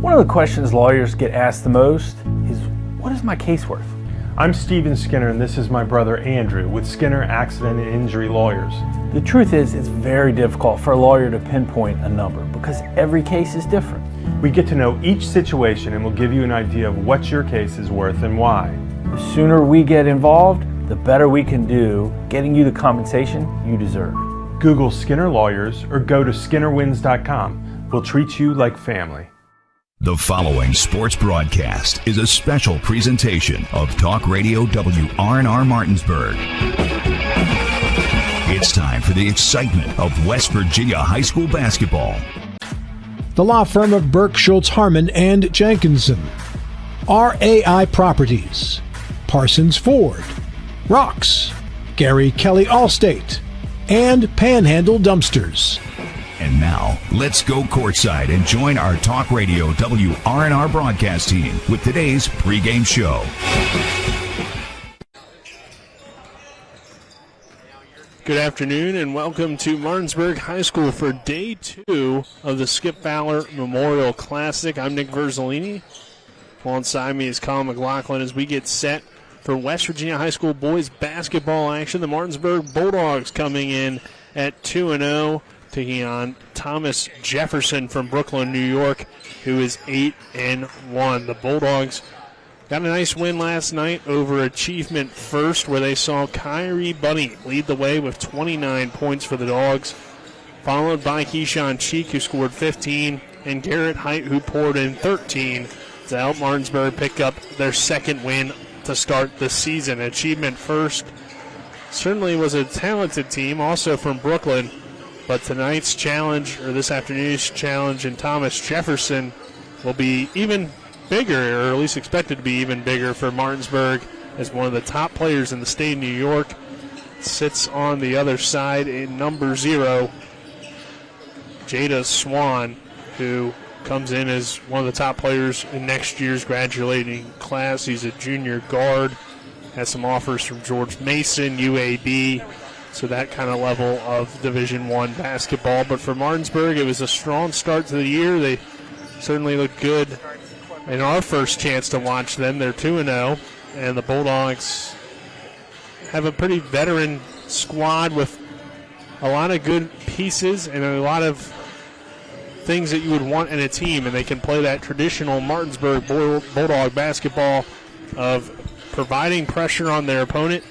One of the questions lawyers get asked the most is, what is my case worth? I'm Steven Skinner, and this is my brother Andrew with Skinner Accident and Injury Lawyers. The truth is, it's very difficult for a lawyer to pinpoint a number because every case is different. We get to know each situation and we'll give you an idea of what your case is worth and why. The sooner we get involved, the better we can do getting you the compensation you deserve. Google Skinner Lawyers or go to skinnerwins.com. We'll treat you like family. The following sports broadcast is a special presentation of Talk Radio WRNR Martinsburg. It's time for the excitement of West Virginia high school basketball. The law firm of Burke, Schultz, Harmon, and Jenkinson. RAI Properties. Parsons Ford. Rocks. Gary Kelly Allstate. And Panhandle Dumpsters. And now, let's go courtside and join our Talk Radio WRNR broadcast team with today's pregame show. Good afternoon and welcome to Martinsburg High School for Day 2 of the Skip Fowler Memorial Classic. I'm Nick Verzolini. Alongside me is Colin McLaughlin as we get set for West Virginia High School boys basketball action. The Martinsburg Bulldogs coming in at 2-0. Taking on Thomas Jefferson from Brooklyn, New York, who is 8-1. The Bulldogs got a nice win last night over Achievement First, where they saw Kyrie Bunny lead the way with 29 points for the Dogs, followed by Keyshawn Cheek, who scored 15, and Garrett Height, who poured in 13 to help Martinsburg pick up their second win to start the season. Achievement First certainly was a talented team, also from Brooklyn. But tonight's challenge, or this afternoon's challenge in Thomas Jefferson, will be even bigger, or at least expected to be even bigger for Martinsburg, as one of the top players in the state of New York sits on the other side in number 0, Jada Swan, who comes in as one of the top players in next year's graduating class. He's a junior guard, has some offers from George Mason, UAB, so that kind of level of Division I basketball. But for Martinsburg, it was a strong start to the year. They certainly looked good in our first chance to watch them. They're 2-0, and the Bulldogs have a pretty veteran squad with a lot of good pieces and a lot of things that you would want in a team, and they can play that traditional Martinsburg Bulldog basketball of providing pressure on their opponent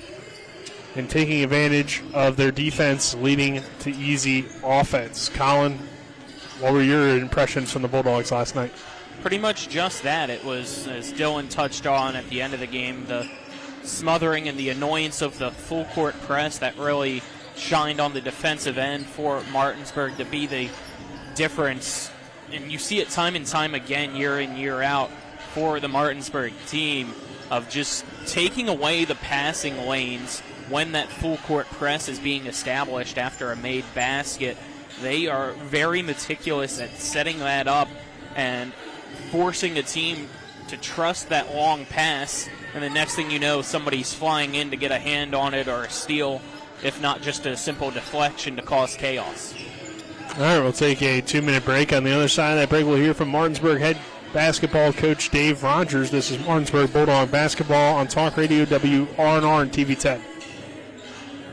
and taking advantage of their defense, leading to easy offense. Colin, what were your impressions from the Bulldogs last night? Pretty much just that. It was, as Dylan touched on at the end of the game, the smothering and the annoyance of the full court press that really shined on the defensive end for Martinsburg to be the difference. And you see it time and time again, year in, year out, for the Martinsburg team, of just taking away the passing lanes when that full court press is being established after a made basket. They are very meticulous at setting that up and forcing a team to trust that long pass, and the next thing you know, somebody's flying in to get a hand on it or a steal, if not just a simple deflection to cause chaos. All right, we'll take a 2-minute break. On the other side of that break, we'll hear from Martinsburg head basketball coach Dave Rogers. This is Martinsburg Bulldog basketball on Talk Radio WRNR and TV 10.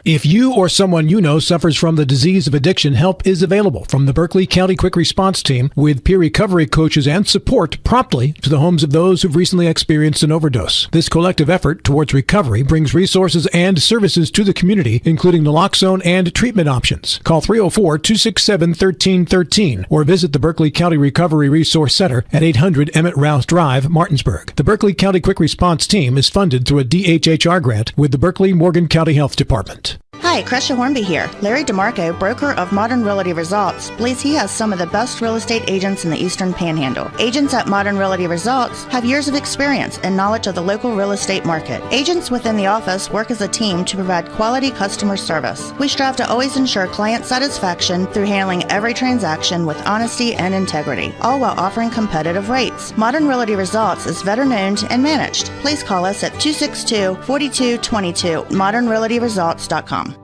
If you or someone you know suffers from the disease of addiction, help is available from the Berkeley County Quick Response Team with peer recovery coaches and support promptly to the homes of those who've recently experienced an overdose. This collective effort towards recovery brings resources and services to the community, including naloxone and treatment options. Call 304-267-1313 or visit the Berkeley County Recovery Resource Center at 800 Emmett Rouse Drive, Martinsburg. The Berkeley County Quick Response Team is funded through a DHHR grant with the Berkeley-Morgan County Health Department. Hi, Crescia Hornby here. Larry DeMarco, broker of Modern Realty Results, believes he has some of the best real estate agents in the Eastern Panhandle. Agents at Modern Realty Results have years of experience and knowledge of the local real estate market. Agents within the office work as a team to provide quality customer service. We strive to always ensure client satisfaction through handling every transaction with honesty and integrity, all while offering competitive rates. Modern Realty Results is veteran-owned and managed. Please call us at 262-4222, modernrealtyresults.com.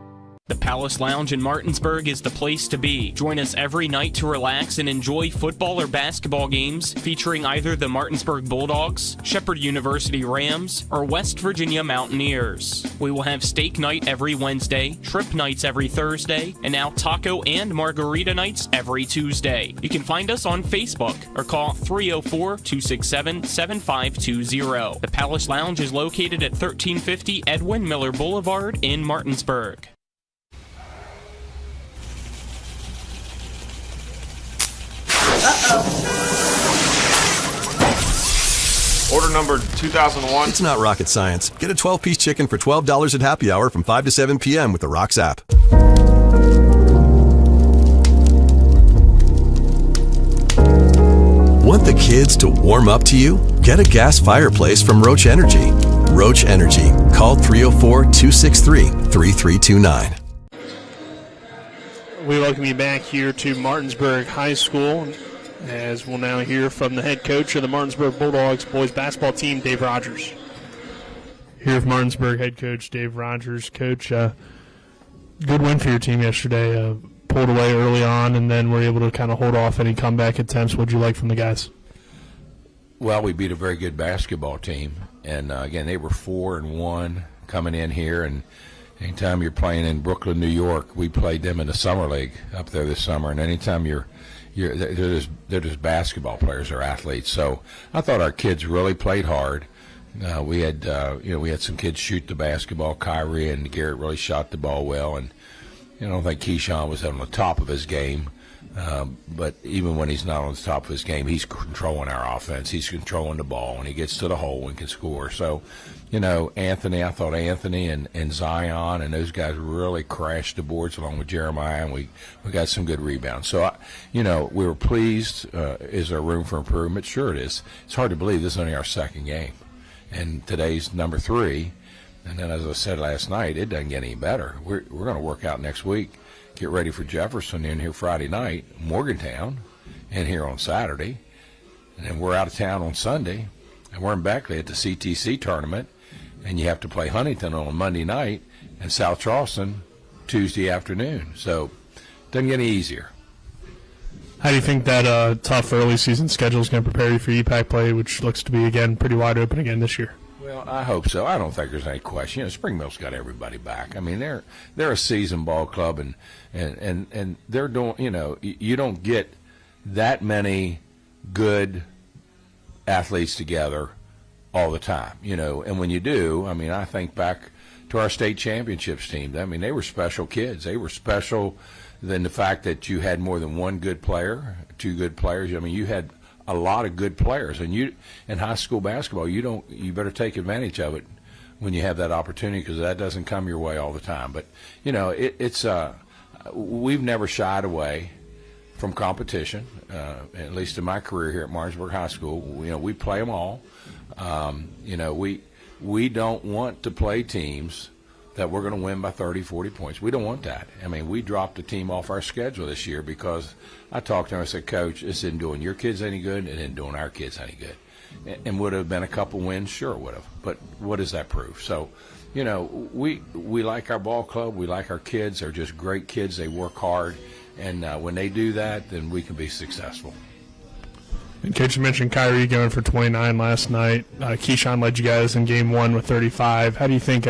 The Palace Lounge in Martinsburg is the place to be. Join us every night to relax and enjoy football or basketball games featuring either the Martinsburg Bulldogs, Shepherd University Rams, or West Virginia Mountaineers. We will have steak night every Wednesday, trip nights every Thursday, and now taco and margarita nights every Tuesday. You can find us on Facebook or call 304-267-7520. The Palace Lounge is located at 1350 Edwin Miller Boulevard in Martinsburg. Order number 2001. It's not rocket science. Get a 12-piece chicken for $12 at happy hour from 5 to 7 p.m. with the Rocks app. Want the kids to warm up to you? Get a gas fireplace from Roach Energy. Roach Energy. Call 304-263-3329. We welcome you back here to Martinsburg High School, as we'll now hear from the head coach of the Martinsburg Bulldogs boys basketball team, Dave Rogers. Here with Martinsburg head coach Dave Rogers. Coach, good win for your team yesterday. Pulled away early on and then were able to kind of hold off any comeback attempts. What did you like from the guys? Well, we beat a very good basketball team. And, again, they were 4-1 coming in here. And anytime you're playing in Brooklyn, New York, we played them in the summer league up there this summer. And anytime they're just basketball players, they're athletes. So I thought our kids really played hard. We had some kids shoot the basketball. Kyrie and Garrett really shot the ball well, and I don't think Keyshawn was on the top of his game. But even when he's not on the top of his game, he's controlling our offense. He's controlling the ball, and he gets to the hole and can score. So, I thought Anthony and Zion and those guys really crashed the boards along with Jeremiah, and we got some good rebounds. So, we were pleased. Is there room for improvement? Sure it is. It's hard to believe this is only our second game, and today's number 3. And then, as I said last night, it doesn't get any better. We're going to work out next week, get ready for Jefferson in here Friday night, Morgantown, and here on Saturday. And then we're out of town on Sunday, and we're in Beckley at the CTC tournament. And you have to play Huntington on Monday night and South Charleston Tuesday afternoon. So it doesn't get any easier. How do you think that tough early season schedule is going to prepare you for EPAC play, which looks to be, again, pretty wide open again this year? Well, I hope so. I don't think there's any question. Spring Mill's got everybody back. I mean, they're a seasoned ball club, and they're doing. You don't get that many good athletes together all the time. And when you do, I mean, I think back to our state championships team. I mean, they were special kids. They were special than the fact that you had more than one good player, 2 good players. I mean, you had a lot of good players, and you in high school basketball, you better take advantage of it when you have that opportunity, because that doesn't come your way all the time. But we've never shied away from competition, at least in my career here at Martinsburg High School. We play them all. We don't want to play teams that we're going to win by 30, 40 points. We don't want that. I mean, we dropped the team off our schedule this year because I talked to him. I said, Coach, this isn't doing your kids any good, and it isn't doing our kids any good. And would have been a couple wins? Sure, would have. But what does that prove? So, we like our ball club. We like our kids. They're just great kids. They work hard. And when they do that, then we can be successful. And Coach, you mentioned Kyrie going for 29 last night. Keyshawn led you guys in game 1 with 35. How do you think,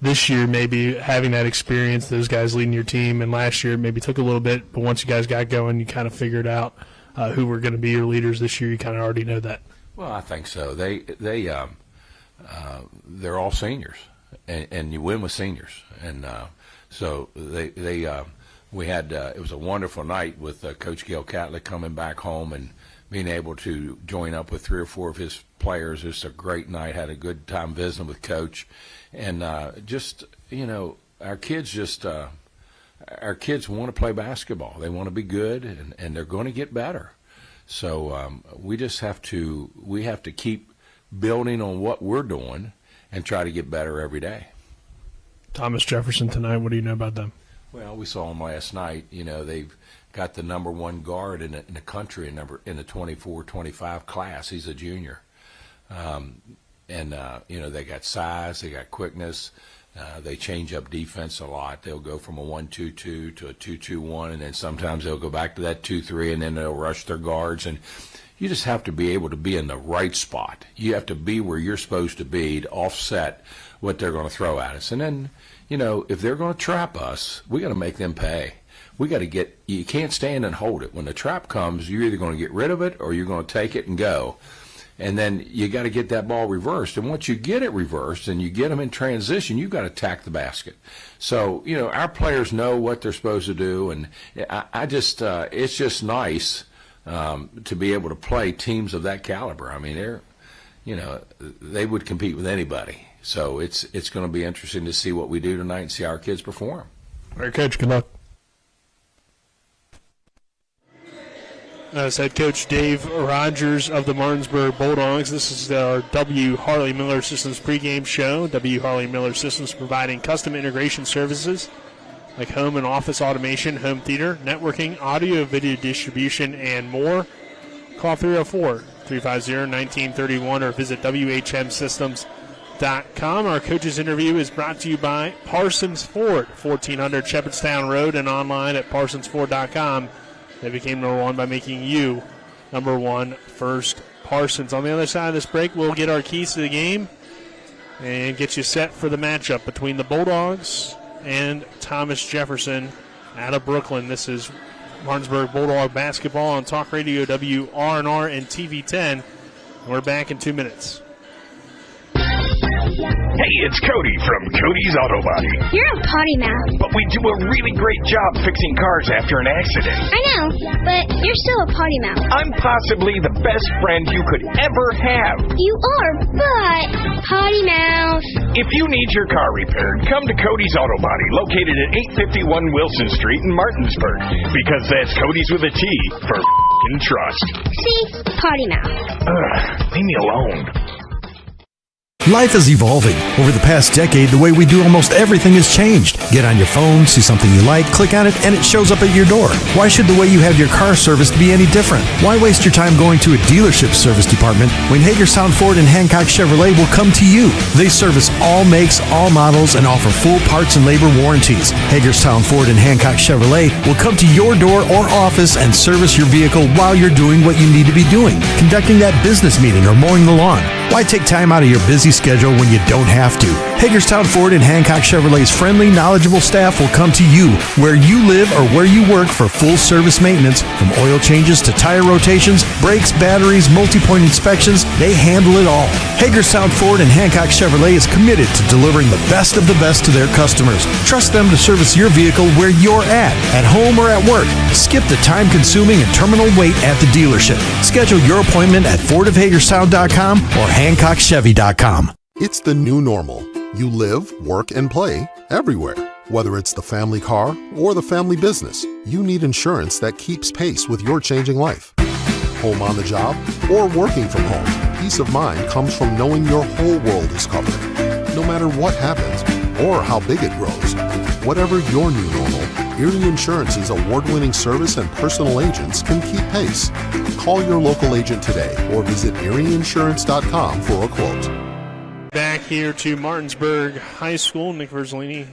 this year maybe having that experience, those guys leading your team, and last year maybe took a little bit, but once you guys got going, you kind of figured out who were going to be your leaders this year? You kind of already know that. Well, I think so. They're all seniors, and you win with seniors, and so we had it was a wonderful night with Coach Gail Catlett coming back home and being able to join up with 3 or 4 of his players. It was a great night. Had a good time visiting with Coach, and our kids want to play basketball. They want to be good, and they're going to get better. So we have to keep building on what we're doing and try to get better every day. Thomas Jefferson tonight, what do you know about them? Well, we saw them last night. They've got the number 1 guard in the country in the 24-25 class. He's a junior. They got size, they got quickness. They change up defense a lot. They'll go from a 1-2-2 to a 2-2-1, and then sometimes they'll go back to that 2-3, and then they'll rush their guards. And you just have to be able to be in the right spot. You have to be where you're supposed to be to offset what they're going to throw at us. And then, if they're going to trap us, we got to make them pay. We got to you can't stand and hold it. When the trap comes, you're either going to get rid of it or you're going to take it and go. And then you got to get that ball reversed. And once you get it reversed and you get them in transition, you've got to attack the basket. So, our players know what they're supposed to do. And it's just nice to be able to play teams of that caliber. I mean, they would compete with anybody. So it's going to be interesting to see what we do tonight and see how our kids perform. All right, Coach, good luck. As head coach Dave Rogers of the Martinsburg Bulldogs. This is our W. Harley Miller Systems pregame show. W. Harley Miller Systems providing custom integration services like home and office automation, home theater, networking, audio, video distribution, and more. Call 304-350-1931 or visit WHMsystems.com. Our coaches interview is brought to you by Parsons Ford, 1400 Shepherdstown Road, and online at parsonsford.com. They became number one by making you number one first, Parsons. On the other side of this break, we'll get our keys to the game and get you set for the matchup between the Bulldogs and Thomas Jefferson out of Brooklyn. This is Martinsburg Bulldog basketball on Talk Radio WRNR and TV10. We're back in 2 minutes. Hey, it's Cody from Cody's Auto Body. You're a potty mouth. But we do a really great job fixing cars after an accident. I know, but you're still a potty mouth. I'm possibly the best friend you could ever have. You are, but potty mouth. If you need your car repaired, come to Cody's Auto Body, located at 851 Wilson Street in Martinsburg. Because that's Cody's with a T for f***ing trust. See? Potty mouth. Leave me alone. Life is evolving. Over the past decade, the way we do almost everything has changed. Get on your phone, see something you like, click on it, and it shows up at your door. Why should the way you have your car serviced be any different? Why waste your time going to a dealership service department when Hagerstown Ford and Hancock Chevrolet will come to you? They service all makes, all models, and offer full parts and labor warranties. Hagerstown Ford and Hancock Chevrolet will come to your door or office and service your vehicle while you're doing what you need to be doing, conducting that business meeting or mowing the lawn. Why take time out of your busy schedule when you don't have to? Hagerstown Ford and Hancock Chevrolet's friendly, knowledgeable staff will come to you where you live or where you work for full service maintenance, from oil changes to tire rotations, brakes, batteries, multi-point inspections. They handle it all. Hagerstown Ford and Hancock Chevrolet is committed to delivering the best of the best to their customers. Trust them to service your vehicle where you're at home or at work. Skip the time-consuming and terminal wait at the dealership. Schedule your appointment at FordofHagerstown.com or HancockChevy.com. It's the new normal. You live, work, and play everywhere. Whether it's the family car or the family business, you need insurance that keeps pace with your changing life. Home on the job or working from home, peace of mind comes from knowing your whole world is covered. No matter what happens or how big it grows, whatever your new normal, Erie Insurance's award-winning service and personal agents can keep pace. Call your local agent today or visit ErieInsurance.com for a quote. Back here to Martinsburg High School. Nick Verzolini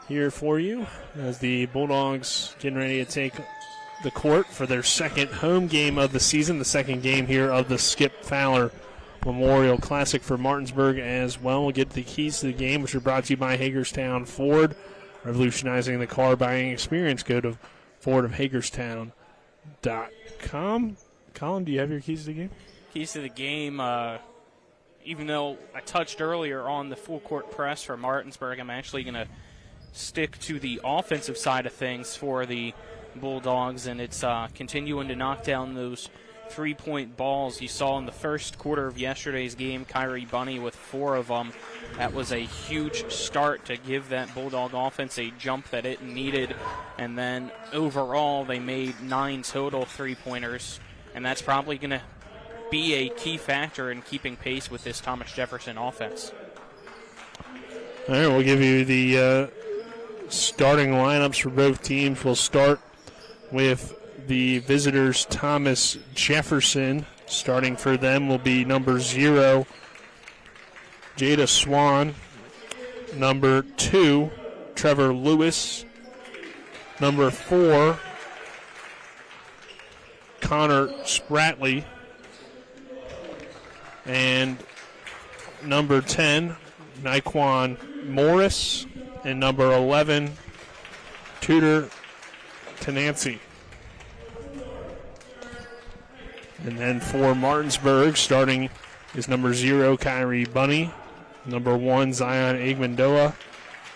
here for you as the Bulldogs getting ready to take the court for their second home game of the season, the second game here of the Skip Fowler Memorial Classic for Martinsburg as well. We'll get the keys to the game, which are brought to you by Hagerstown Ford, revolutionizing the car buying experience. Go to FordofHagerstown.com. Colin, do you have your keys to the game? Keys to the game, even though I touched earlier on the full court press for Martinsburg, I'm actually going to stick to the offensive side of things for the Bulldogs, and it's continuing to knock down those three-point balls. You saw in the first quarter of yesterday's game, Kyrie Bunny with 4 of them. That was a huge start to give that Bulldog offense a jump that it needed, and then overall they made 9 total three-pointers, and that's probably going to be a key factor in keeping pace with this Thomas Jefferson offense. All right, we'll give you the starting lineups for both teams. We'll start with the visitors, Thomas Jefferson. Starting for them will be number 0, Jada Swan. number 2, Trevor Lewis. Number 4, Connor Spratley. And number 10, Naquan Morris. And number 11, Tudor Tenancy. And then for Martinsburg, starting is number 0, Kyrie Bunny. Number 1, Zion Igmandoa.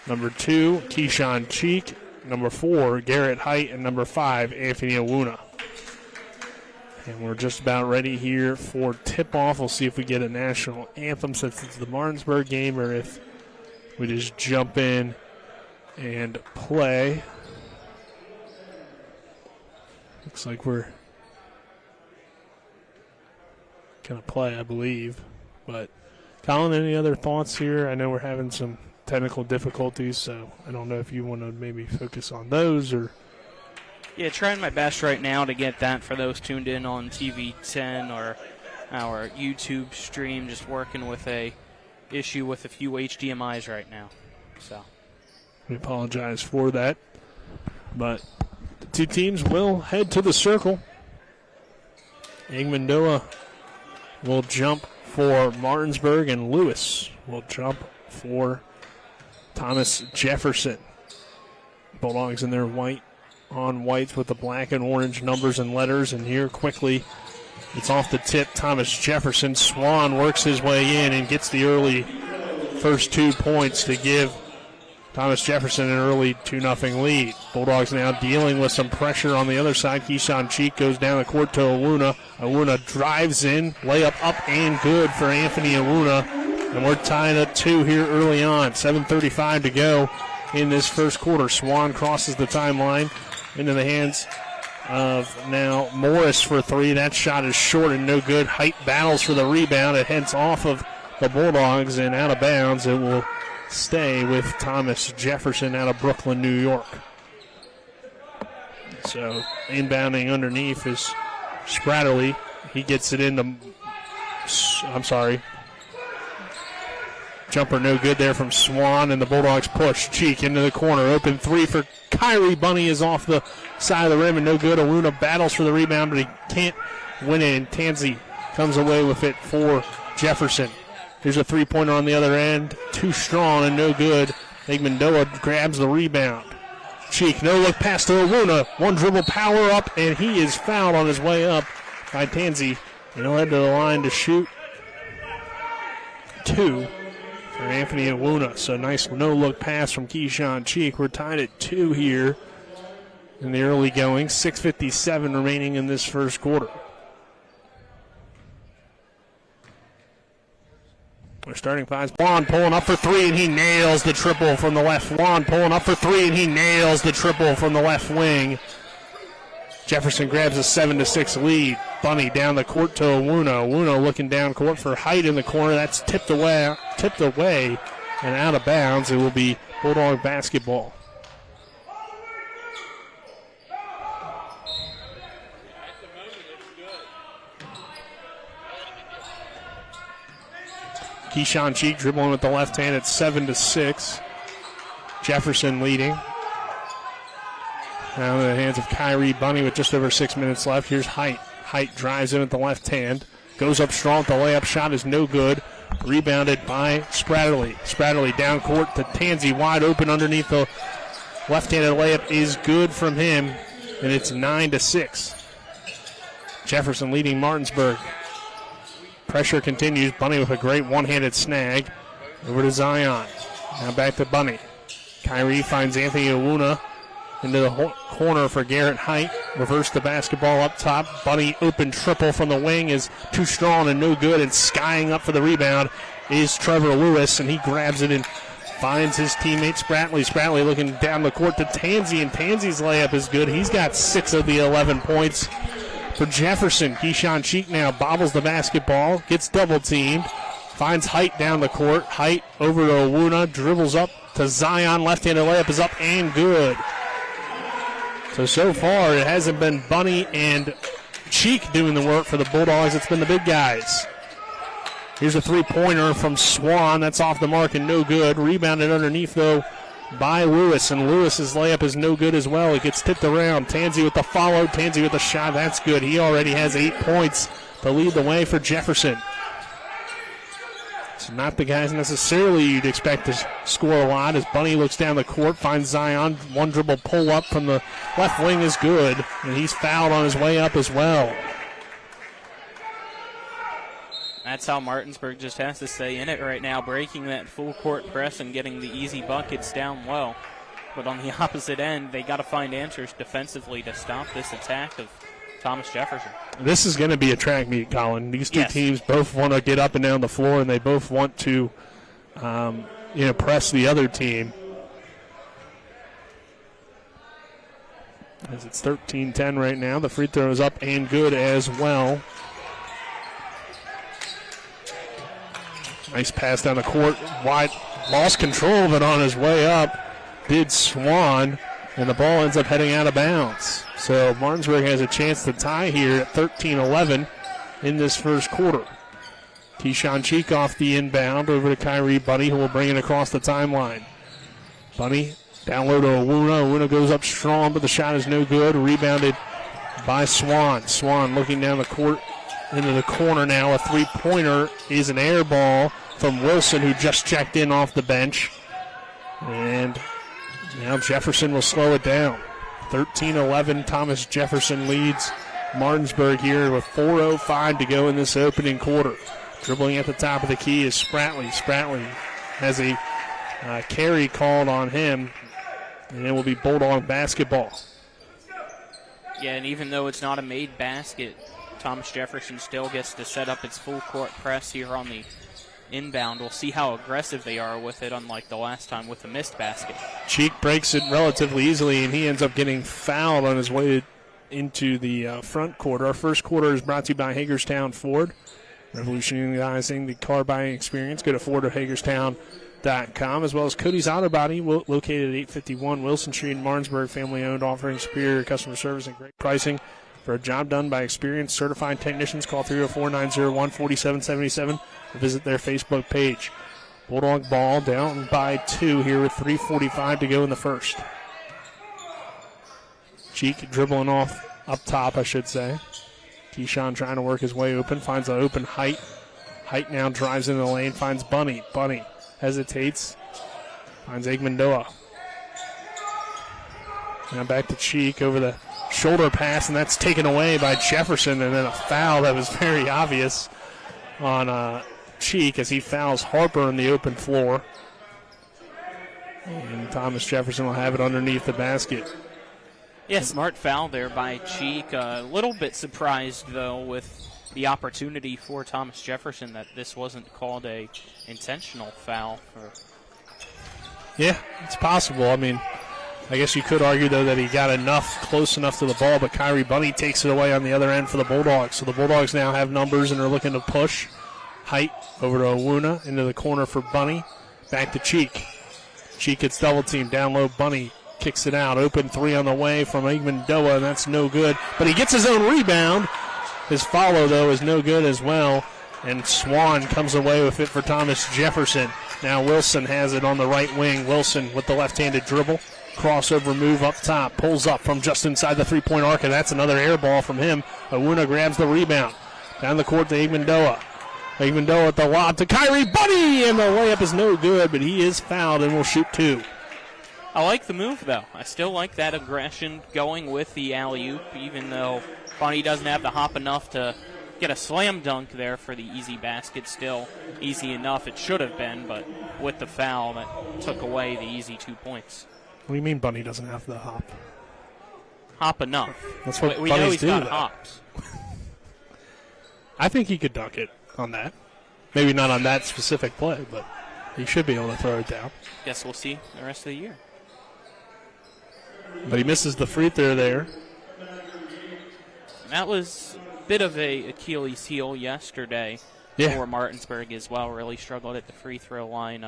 Number 2, Keyshawn Cheek. Number 4, Garrett Height. And number 5, Anthony Awuna. And we're just about ready here for tip-off. We'll see if we get a national anthem since it's the Martinsburg game, or if we just jump in and play. Looks like we're going to play, I believe. But, Colin, any other thoughts here? I know we're having some technical difficulties, so I don't know if you want to maybe focus on those or... Yeah, trying my best right now to get that for those tuned in on TV 10 or our YouTube stream. Just working with a issue with a few HDMIs right now. So we apologize for that. But the two teams will head to the circle. Igmandoa will jump for Martinsburg, and Lewis will jump for Thomas Jefferson. Bulldogs in their white on whites with the black and orange numbers and letters, and here quickly it's off the tip. Thomas Jefferson. Swan works his way in and gets the early first 2 points to give Thomas Jefferson an early 2-0 lead. Bulldogs now dealing with some pressure on the other side. Keyshawn Cheek goes down the court to Awuna. Awuna drives in, layup up and good for Anthony Awuna, and we're tied at 2 here early on. 7:35 to go in this first quarter. Swan crosses the timeline into the hands of now Morris for 3. That shot is short and no good. Height battles for the rebound. It heads off of the Bulldogs and out of bounds. It will stay with Thomas Jefferson out of Brooklyn, New York. So inbounding underneath is Spratterly. He gets it into, jumper no good there from Swan, and the Bulldogs push. Cheek into the corner. Open 3 for Kyrie Bunny is off the side of the rim and no good. Awuna battles for the rebound, but he can't win it, and Tansey comes away with it for Jefferson. Here's a three-pointer on the other end. Too strong and no good. Igmandoa grabs the rebound. Cheek, no look pass to Awuna. One dribble power up, and he is fouled on his way up by Tansey. And he'll head to the line to shoot 2 for Anthony Awuna. So nice no-look pass from Keyshawn Cheek. We're tied at 2 here in the early going. 6:57 remaining in this first quarter. We're starting 5. Juan pulling up for 3, and he nails the triple from the left. Juan pulling up for 3, and he nails the triple from the left wing. Jefferson grabs a 7-6 lead. Bunny down the court to Awuna. Awuna looking down court for Height in the corner. That's tipped away and out of bounds. It will be Bulldog basketball. Keyshawn Cheek dribbling with the left hand at 7-6. Jefferson leading. Now in the hands of Kyrie Bunny with just over 6 minutes left. Here's Height. Height drives in at the left hand. Goes up strong. The layup shot is no good. Rebounded by Spratterly. Spratterly down court to Tansey. Wide open underneath the left-handed layup is good from him. And it's 9-6. Jefferson leading Martinsburg. Pressure continues. Bunny with a great one-handed snag. Over to Zion. Now back to Bunny. Kyrie finds Anthony Awuna into the corner for Garrett Height. Reverse the basketball up top. Bunny open triple from the wing is too strong and no good. And skying up for the rebound is Trevor Lewis. And he grabs it and finds his teammate Spratley. Spratley looking down the court to Tansey. And Tansey's layup is good. He's got 6 of the 11 points. For Jefferson, Keyshawn Cheek now bobbles the basketball, gets double teamed, finds Height down the court. Height over to Awuna, dribbles up to Zion, left-handed layup is up and good. So far it hasn't been Bunny and Cheek doing the work for the Bulldogs, it's been the big guys. Here's a three-pointer from Swan. That's off the mark and no good. Rebounded underneath, though, by Lewis, and Lewis's layup is no good as well. It gets tipped around. Tansey with the follow. Tansey with the shot. That's good. He already has 8 points to lead the way for Jefferson. So not the guys necessarily you'd expect to score a lot as Bunny looks down the court, finds Zion. One dribble pull up from the left wing is good, and he's fouled on his way up as well. That's how Martinsburg just has to stay in it right now, breaking that full court press and getting the easy buckets down low. But on the opposite end, they got to find answers defensively to stop this attack of Thomas Jefferson. This is going to be a track meet, Colin. These two teams both want to get up and down the floor, and they both want to press the other team. As it's 13-10 right now. The free throw is up and good as well. Nice pass down the court. Wide, lost control of it on his way up. Did Swan, and the ball ends up heading out of bounds. So Martinsburg has a chance to tie here at 13-11 in this first quarter. Keyshawn Cheek off the inbound over to Kyrie Bunny, who will bring it across the timeline. Bunny down low to Awuna. Awuna goes up strong, but the shot is no good. Rebounded by Swan. Swan looking down the court into the corner now. A three-pointer is an air ball from Wilson, who just checked in off the bench. And now Jefferson will slow it down. 13-11, Thomas Jefferson leads Martinsburg here with 4:05 to go in this opening quarter. Dribbling at the top of the key is Spratley. Spratley has a carry called on him, and it will be Bulldog basketball. Yeah, and even though it's not a made basket, Thomas Jefferson still gets to set up its full court press here on the inbound. We'll see how aggressive they are with it, unlike the last time with the missed basket. Cheek breaks it relatively easily, and he ends up getting fouled on his way into the front court. Our first quarter is brought to you by Hagerstown Ford, revolutionizing the car buying experience. Go to Ford or Hagerstown.com, as well as Cody's Auto Body, located at 851 Wilson Street in Martinsburg, family-owned, offering superior customer service and great pricing. For a job done by experienced certified technicians, call 304-901-4777 or visit their Facebook page. Bulldog ball down by 2 here with 3:45 to go in the first. Cheek dribbling off up top, I should say. Keyshawn trying to work his way open, finds an open Height. Height now drives into the lane, finds Bunny. Bunny hesitates, finds Igmandoa. Now back to Cheek over the shoulder pass, and that's taken away by Jefferson, and then a foul that was very obvious on Cheek as he fouls Harper in the open floor. And Thomas Jefferson will have it underneath the basket. Yeah, smart foul there by Cheek. A little bit surprised, though, with the opportunity for Thomas Jefferson that this wasn't called a intentional foul. Yeah, it's possible. I mean, I guess you could argue, though, that he got close enough to the ball, but Kyrie Bunny takes it away on the other end for the Bulldogs. So the Bulldogs now have numbers and are looking to push. Height over to Awuna, into the corner for Bunny. Back to Cheek. Cheek gets double teamed, down low. Bunny kicks it out. Open three on the way from Igmandoa, and that's no good. But he gets his own rebound. His follow, though, is no good as well. And Swan comes away with it for Thomas Jefferson. Now Wilson has it on the right wing. Wilson with the left-handed dribble. Crossover move up top. Pulls up from just inside the three-point arc, and that's another air ball from him. Awuna grabs the rebound. Down the court to Igmandoa. Igmandoa at the lob to Kyrie Bunny, and the layup is no good, but he is fouled and will shoot 2. I like the move, though. I still like that aggression going with the alley-oop, even though Bunny doesn't have to hop enough to get a slam dunk there for the easy basket. Still easy enough. It should have been, but with the foul, that took away the easy 2 points. What do you mean Bunny doesn't have the hop? Hop enough. That's what we bunnies know he's do, got though. hops. I think he could dunk it on that. Maybe not on that specific play, but he should be able to throw it down. Guess we'll see the rest of the year. But he misses the free throw there. That was a bit of a Achilles heel yesterday for Martinsburg as well. Really struggled at the free throw line.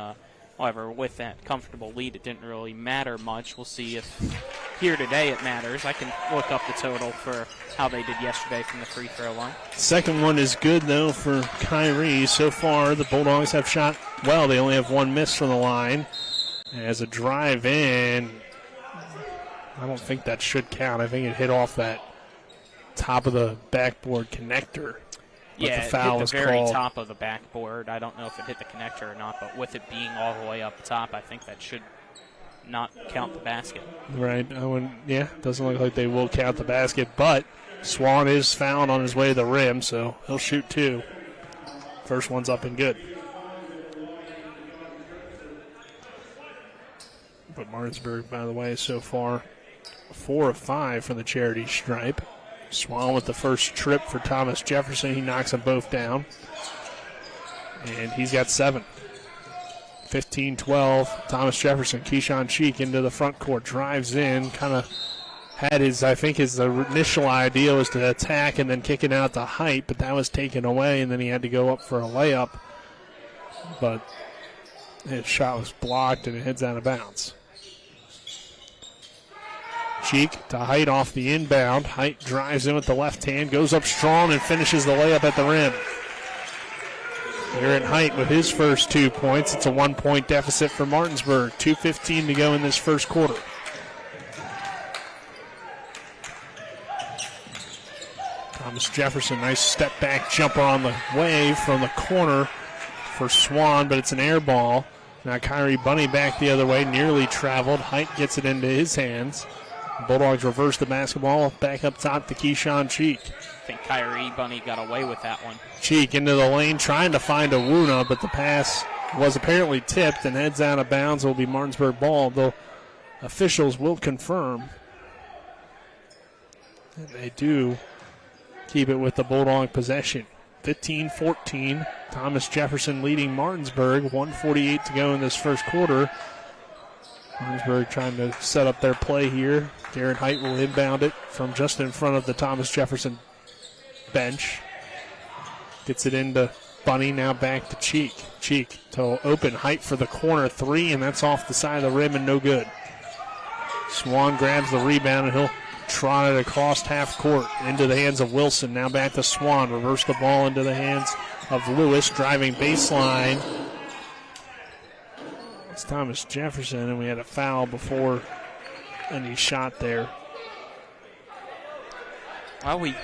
However, with that comfortable lead, it didn't really matter much. We'll see if here today, it matters. I can look up the total for how they did yesterday from the free throw line. Second one is good, though, for Kyrie. So far, the Bulldogs have shot well. They only have one miss from the line. As a drive in, I don't think that should count. I think it hit off that top of the backboard connector. But Yeah, the foul it hit the very called. top of the backboard. I don't know if it hit the connector or not, but with it being all the way up top, I think that should not count the basket. Right. Doesn't look like they will count the basket, but Swan is fouled on his way to the rim, so he'll shoot two. First one's up and good. But Martinsburg, by the way, so far 4 of 5 from the charity stripe. Swan with the first trip for Thomas Jefferson. He knocks them both down. And he's got 7. 15-12. Thomas Jefferson, Keyshawn Cheek into the front court. Drives in. Kind of had his initial idea was to attack and then kick it out to Height, but that was taken away, and then he had to go up for a layup. But his shot was blocked, and it heads out of bounds. Cheek to Height off the inbound. Height drives in with the left hand, goes up strong, and finishes the layup at the rim. Aaron Height with his first 2 points. It's a 1-point deficit for Martinsburg. 2:15 to go in this first quarter. Thomas Jefferson, nice step back jumper on the way from the corner for Swan, but it's an air ball. Now Kyrie Bunny back the other way, nearly traveled. Height gets it into his hands. Bulldogs reverse the basketball back up top to Keyshawn Cheek. I think Kyrie Bunny got away with that one. Cheek into the lane trying to find Awuna, but the pass was apparently tipped and heads out of bounds. It will be Martinsburg ball, though officials will confirm. And they do keep it with the Bulldog possession. 15-14. Thomas Jefferson leading Martinsburg. 1:48 to go in this first quarter. Martinsburg trying to set up their play here. Darren Height will inbound it from just in front of the Thomas Jefferson bench. Gets it into Bunny, now back to Cheek. Cheek to open Height for the corner 3, and that's off the side of the rim and no good. Swan grabs the rebound, and he'll trot it across half court into the hands of Wilson. Now back to Swan. Reverse the ball into the hands of Lewis, driving baseline. It's Thomas Jefferson, and we had a foul before any shot there. Well, we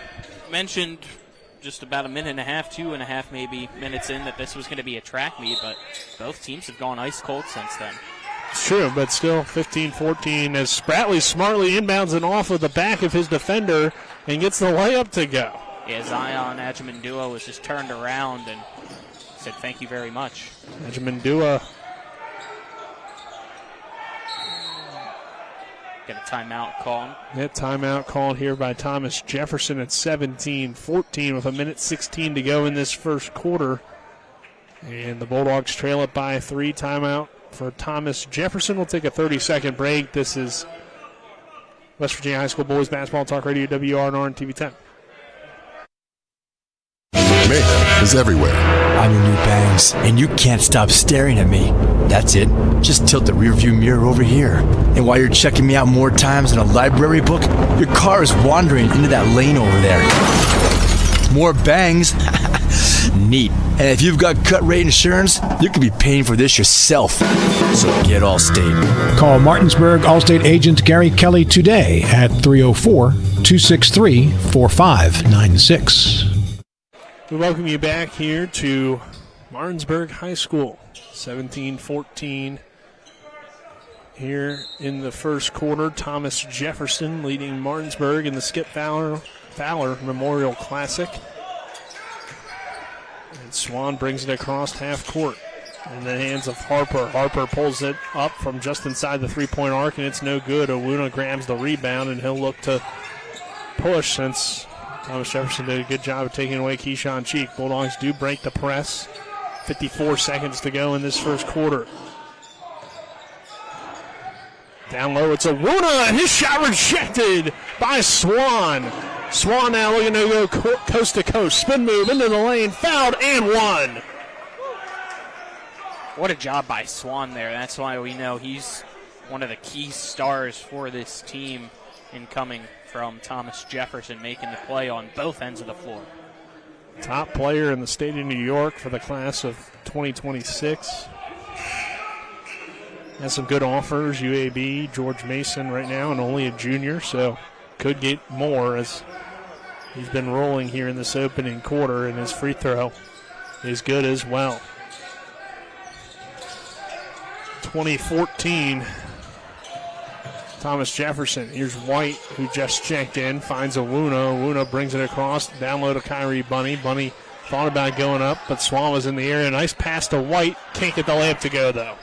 mentioned just about a minute and a half, 2.5 maybe minutes in, that this was going to be a track meet, but both teams have gone ice cold since then. It's true, but still 15-14 as Spratley smartly inbounds it off of the back of his defender and gets the layup to go. Yeah, Zion Ajimandua was just turned around and said thank you very much. Ajimandua get a timeout called. That timeout called here by Thomas Jefferson at 17-14 with 1:16 to go in this first quarter. And the Bulldogs trail it by 3. Timeout for Thomas Jefferson. We'll take a 30-second break. This is West Virginia High School Boys Basketball Talk Radio, WRNR and TV 10. Mayhem is everywhere. I'm your new bangs, and you can't stop staring at me. That's it. Just tilt the rearview mirror over here. And while you're checking me out more times than a library book, your car is wandering into that lane over there. More bangs? Neat. And if you've got cut rate insurance, you could be paying for this yourself. So get Allstate. Call Martinsburg Allstate agent Gary Kelly today at 304-263-4596. We welcome you back here to Martinsburg High School. 17-14 here in the first quarter. Thomas Jefferson leading Martinsburg in the Skip Fowler Memorial Classic. And Swan brings it across half court in the hands of Harper. Harper pulls it up from just inside the three-point arc, and it's no good. Awuna grabs the rebound, and he'll look to push since Thomas Jefferson did a good job of taking away Keyshawn Cheek. Bulldogs do break the press. 54 seconds to go in this first quarter. Down low, it's Awuna, and his shot rejected by Swan. Swan now looking to go coast to coast. Spin move into the lane, fouled, and one. What a job by Swan there. That's why we know he's one of the key stars for this team in coming from Thomas Jefferson, making the play on both ends of the floor. Top player in the state of New York for the class of 2026. Has some good offers, UAB, George Mason right now, and only a junior, so could get more as he's been rolling here in this opening quarter, and his free throw is good as well. 2014, Thomas Jefferson. Here's White, who just checked in, finds Awuna. Awuna brings it across, down low to Kyrie Bunny. Bunny thought about going up, but Swan was in the area. Nice pass to White. Can't get the layup to go, though.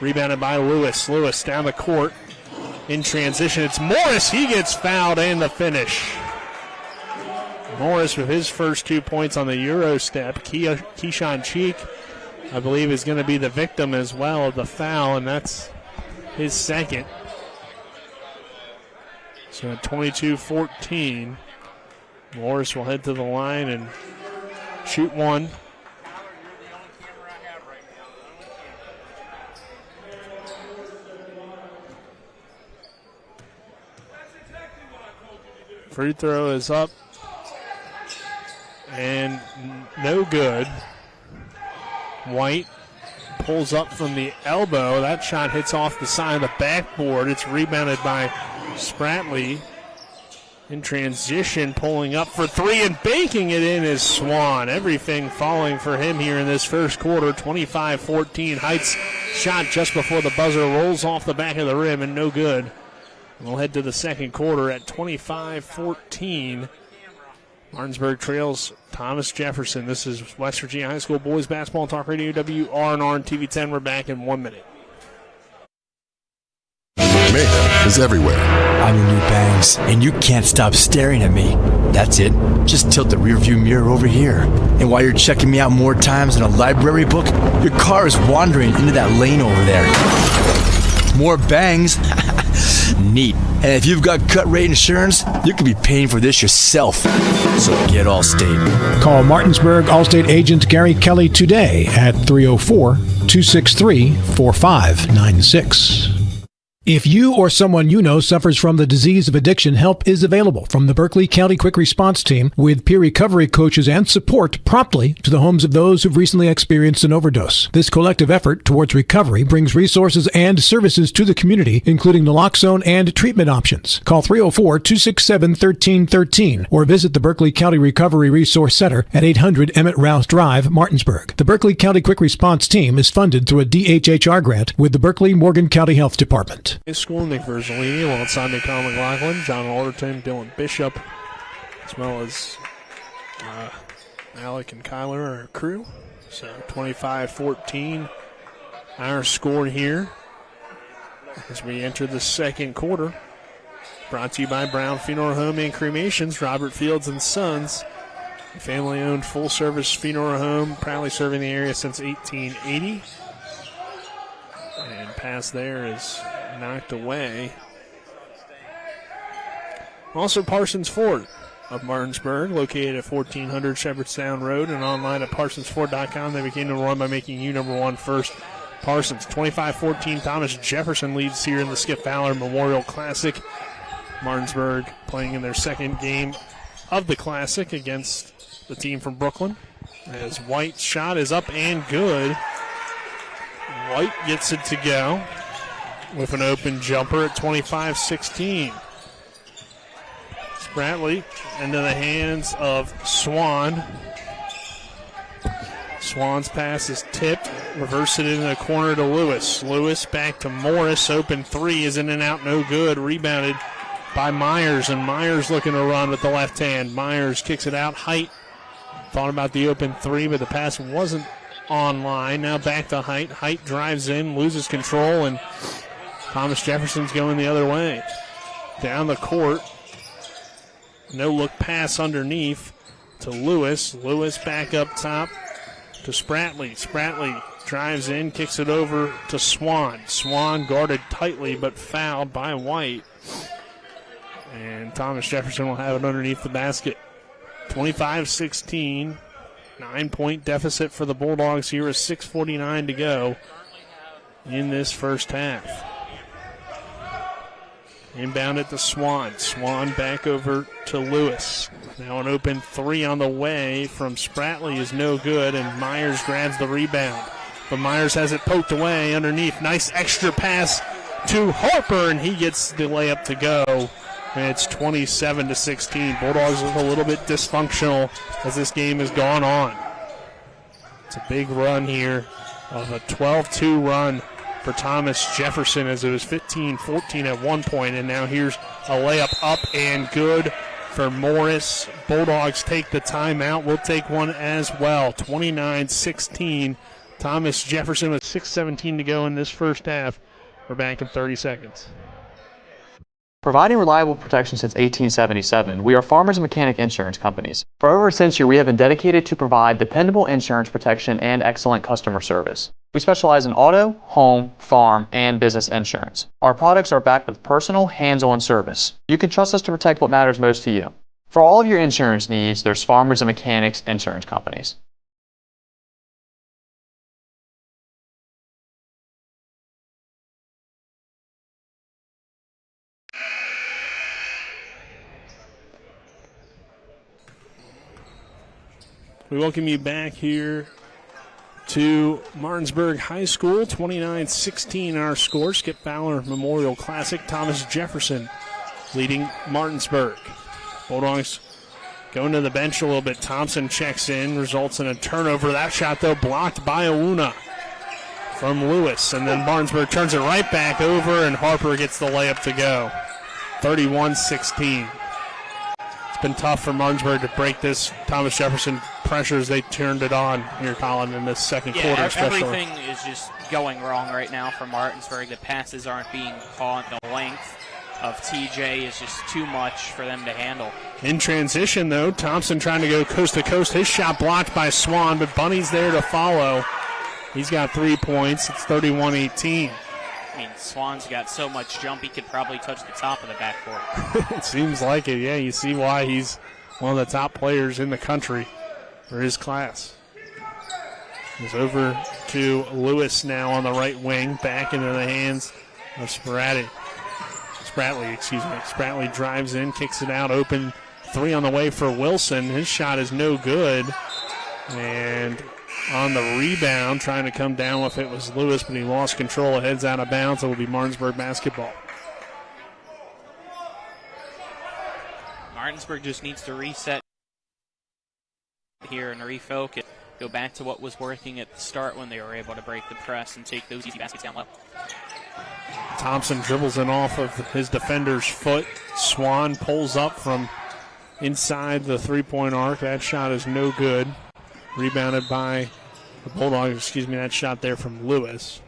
Rebounded by Lewis. Lewis down the court. In transition, it's Morris. He gets fouled and the finish. Morris with his first 2 points on the Euro step. Keyshawn Cheek, I believe, is going to be the victim as well of the foul, and that's his second. So at 22-14, Morris will head to the line and shoot one. Free throw is up and no good. White pulls up from the elbow. That shot hits off the side of the backboard. It's rebounded by Spratley. In transition, pulling up for three and banking it in is Swan. Everything falling for him here in this first quarter. 25-14. Heights shot just before the buzzer rolls off the back of the rim and no good. We'll head to the second quarter at 25-14. Martinsburg trails Thomas Jefferson. This is West Virginia High School Boys Basketball Talk Radio, WRNR and TV 10. We're back in 1 minute. Mayhem is everywhere. I'm your new bangs, and you can't stop staring at me. That's it. Just tilt the rearview mirror over here. And while you're checking me out more times than a library book, your car is wandering into that lane over there. More bangs. Neat. And if you've got cut rate insurance, you could be paying for this yourself. So get Allstate. Call Martinsburg Allstate agent Gary Kelly today at 304-263-4596. If you or someone you know suffers from the disease of addiction, help is available from the Berkeley County Quick Response Team with peer recovery coaches and support promptly to the homes of those who've recently experienced an overdose. This collective effort towards recovery brings resources and services to the community, including naloxone and treatment options. Call 304-267-1313 or visit the Berkeley County Recovery Resource Center at 800 Emmett Rouse Drive, Martinsburg. The Berkeley County Quick Response Team is funded through a DHHR grant with the Berkeley Morgan County Health Department. High School, Nick Verzolini, alongside Nicole McLaughlin, John Alderton, Dylan Bishop, as well as Alec and Kyler, our crew. So 25-14, our score here as we enter the second quarter. Brought to you by Brown Funeral Home and Cremations, Robert Fields and Sons, a family-owned full-service funeral home, proudly serving the area since 1880. And pass there is knocked away. Also Parsons Ford of Martinsburg, located at 1400 Shepherdstown Road and online at parsonsford.com. They begin to run by making you number one first. Parsons 25-14. Thomas Jefferson leads here in the Skip Fowler Memorial Classic. Martinsburg playing in their second game of the Classic against the team from Brooklyn. As White's shot is up and good. White gets it to go with an open jumper at 25-16. Spratley into the hands of Swan. Swan's pass is tipped. Reverse it into the corner to Lewis. Lewis back to Morris. Open three is in and out, no good. Rebounded by Myers, and Myers looking to run with the left hand. Myers kicks it out. Height thought about the open three, but the pass wasn't online. Now back to Height. Height drives in, loses control, and Thomas Jefferson's going the other way. Down the court. No look pass underneath to Lewis. Lewis back up top to Spratley. Spratley drives in, kicks it over to Swan. Swan guarded tightly but fouled by White. And Thomas Jefferson will have it underneath the basket. 25-16. 9-point deficit for the Bulldogs here with 6:49 to go in this first half. Inbound it to Swan. Swan back over to Lewis. Now an open three on the way from Spratley is no good, and Myers grabs the rebound. But Myers has it poked away underneath. Nice extra pass to Harper, and he gets the layup to go. And it's 27-16. Bulldogs look a little bit dysfunctional as this game has gone on. It's a big run here of a 12-2 run for Thomas Jefferson, as it was 15-14 at one point, and now here's a layup up and good for Morris. Bulldogs take the timeout. We'll take one as well. 29-16. Thomas Jefferson with 6:17 to go in this first half. We're back in 30 seconds. Providing reliable protection since 1877, we are Farmers and Mechanic Insurance Companies. For over a century, we have been dedicated to provide dependable insurance protection and excellent customer service. We specialize in auto, home, farm, and business insurance. Our products are backed with personal, hands-on service. You can trust us to protect what matters most to you. For all of your insurance needs, there's Farmers and Mechanics Insurance Companies. We welcome you back here to Martinsburg High School. 29-16 our score. Skip Fowler Memorial Classic. Thomas Jefferson leading Martinsburg. Bulldogs going to the bench a little bit. Thompson checks in, results in a turnover. That shot, though, blocked by Owuna from Lewis. And then Martinsburg turns it right back over, and Harper gets the layup to go. 31-16. Been tough for Martinsburg to break this. Thomas Jefferson pressures, they turned it on here, Colin, in this second quarter especially. Everything is just going wrong right now for Martinsburg. The passes aren't being caught. The length of TJ is just too much for them to handle. In transition, though, Thompson trying to go coast to coast. His shot blocked by Swan, but Bunny's there to follow. He's got 3 points. It's 31-18. I mean, Swan's got so much jump, he could probably touch the top of the backcourt. It seems like it, yeah. You see why he's one of the top players in the country for his class. He's over to Lewis now on the right wing, back into the hands of Spratley. Spratley drives in, kicks it out, open three on the way for Wilson. His shot is no good. And on the rebound, trying to come down with it was Lewis, but he lost control. It heads out of bounds. It will be Martinsburg basketball. Martinsburg just needs to reset here and refocus. Go back to what was working at the start when they were able to break the press and take those easy baskets down low. Thompson dribbles in off of his defender's foot. Swan pulls up from inside the three-point arc. That shot is no good. Rebounded by the Bulldogs, that shot there from Lewis.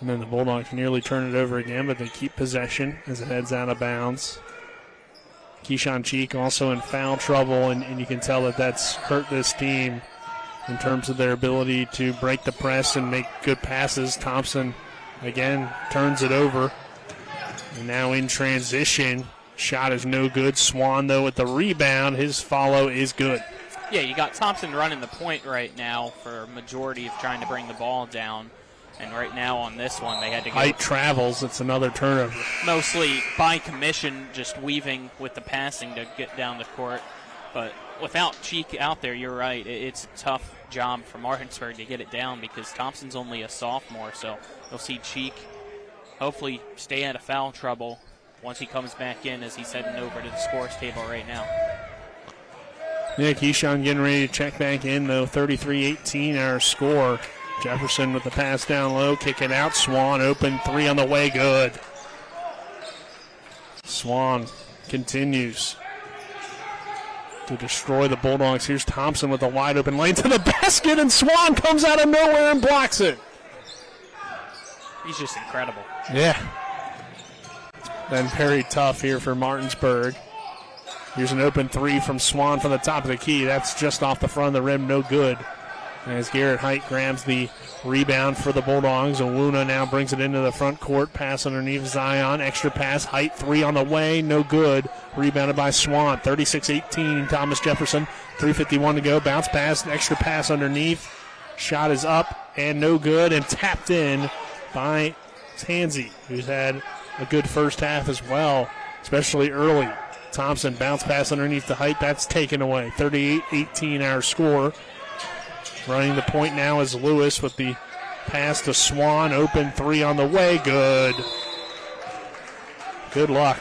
And then the Bulldogs nearly turn it over again, but they keep possession as it heads out of bounds. Keyshawn Cheek also in foul trouble, and you can tell that that's hurt this team in terms of their ability to break the press and make good passes. Thompson, again, turns it over. And now in transition, shot is no good. Swan, though, with the rebound. His follow is good. Yeah, you got Thompson running the point right now for a majority of trying to bring the ball down. And right now on this one, they had to go. Height travels. It's another turnover. Mostly by commission, just weaving with the passing to get down the court. But without Cheek out there, you're right. It's a tough job for Martinsburg to get it down because Thompson's only a sophomore. So you'll see Cheek hopefully stay out of foul trouble once he comes back in as he's heading over to the scores table right now. Yeah, Keyshawn getting ready to check back in, though. 33-18 our score. Jefferson with the pass down low, kick it out. Swan open, three on the way, good. Swan continues to destroy the Bulldogs. Here's Thompson with a wide open lane to the basket, and Swan comes out of nowhere and blocks it. He's just incredible. Yeah. Been very tough here for Martinsburg. Here's an open three from Swan from the top of the key. That's just off the front of the rim, no good. As Garrett Height grabs the rebound for the Bulldogs. Owuna now brings it into the front court. Pass underneath Zion. Extra pass. Height three on the way. No good. Rebounded by Swan. 36-18. Thomas Jefferson. 3:51 to go. Bounce pass. Extra pass underneath. Shot is up and no good and tapped in by Tansey, who's had a good first half as well, especially early. Thompson bounce pass underneath the height. That's taken away. 38-18 our score. Running the point now is Lewis with the pass to Swan. Open three on the way. Good. Good luck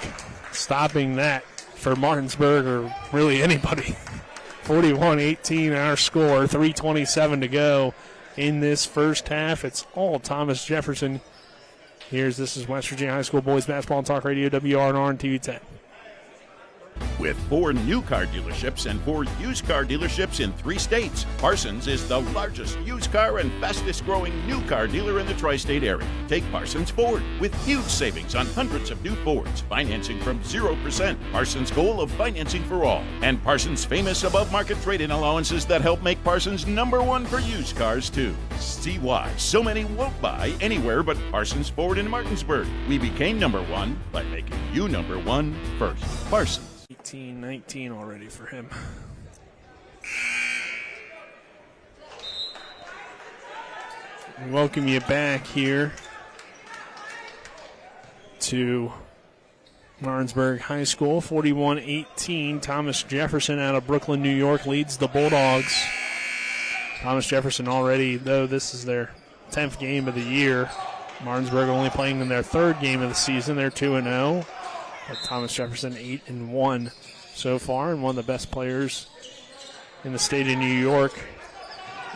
stopping that for Martinsburg or really anybody. 41-18 our score. 3:27 to go in this first half. It's all Thomas Jefferson. This is West Virginia High School Boys Basketball and Talk Radio, WRNR and TV 10. With 4 new car dealerships and 4 used car dealerships in 3 states, Parsons is the largest used car and fastest growing new car dealer in the tri-state area. Take Parsons Ford with huge savings on hundreds of new Fords, financing from 0%, Parsons' goal of financing for all, and Parsons' famous above-market trade-in allowances that help make Parsons #1 for used cars too. See why so many won't buy anywhere but Parsons Ford in Martinsburg. We became #1 by making you #1 first. Parsons. 18-19 already for him. We welcome you back here to Martinsburg High School. 41-18. Thomas Jefferson out of Brooklyn, New York leads the Bulldogs. Thomas Jefferson already, though this is their 10th game of the year. Martinsburg only playing in their 3rd game of the season. They're 2-0. But Thomas Jefferson 8-1 so far, and one of the best players in the state of New York.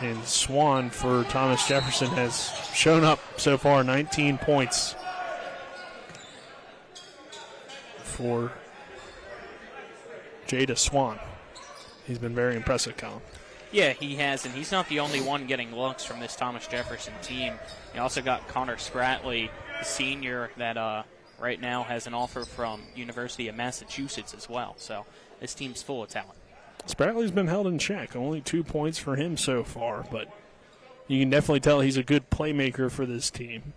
And Swan for Thomas Jefferson has shown up so far, 19 points for Jada Swan. He's been very impressive, Colin. Yeah, he has, and he's not the only one getting looks from this Thomas Jefferson team. You also got Connor Spratley, the senior, that right now has an offer from University of Massachusetts as well. So this team's full of talent. Spratley's been held in check. Only 2 points for him so far, but you can definitely tell he's a good playmaker for this team.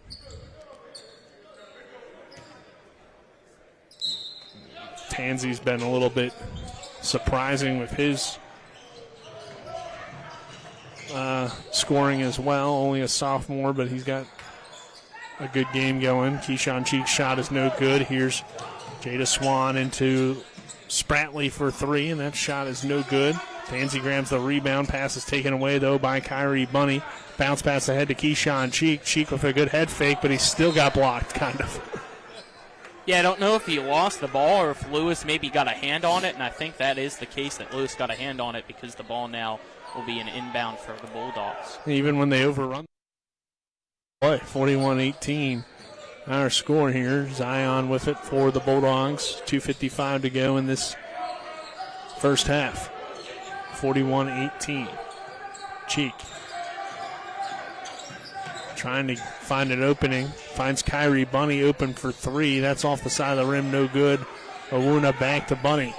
Tansy's been a little bit surprising with his scoring as well. Only a sophomore, but he's got a good game going. Keyshawn Cheek's shot is no good. Here's Jada Swan into Spratley for 3, and that shot is no good. Tansy grabs the rebound. Pass is taken away, though, by Kyrie Bunny. Bounce pass ahead to Keyshawn Cheek. Cheek with a good head fake, but he still got blocked, kind of. Yeah, I don't know if he lost the ball or if Lewis maybe got a hand on it, and I think that is the case, that Lewis got a hand on it, because the ball now will be an inbound for the Bulldogs. Even when they overrun. 41-18. Our score here. Zion with it for the Bulldogs. 2:55 to go in this first half. 41-18. Cheek trying to find an opening. Finds Kyrie Bunny open for 3. That's off the side of the rim. No good. Owuna back to Bunny.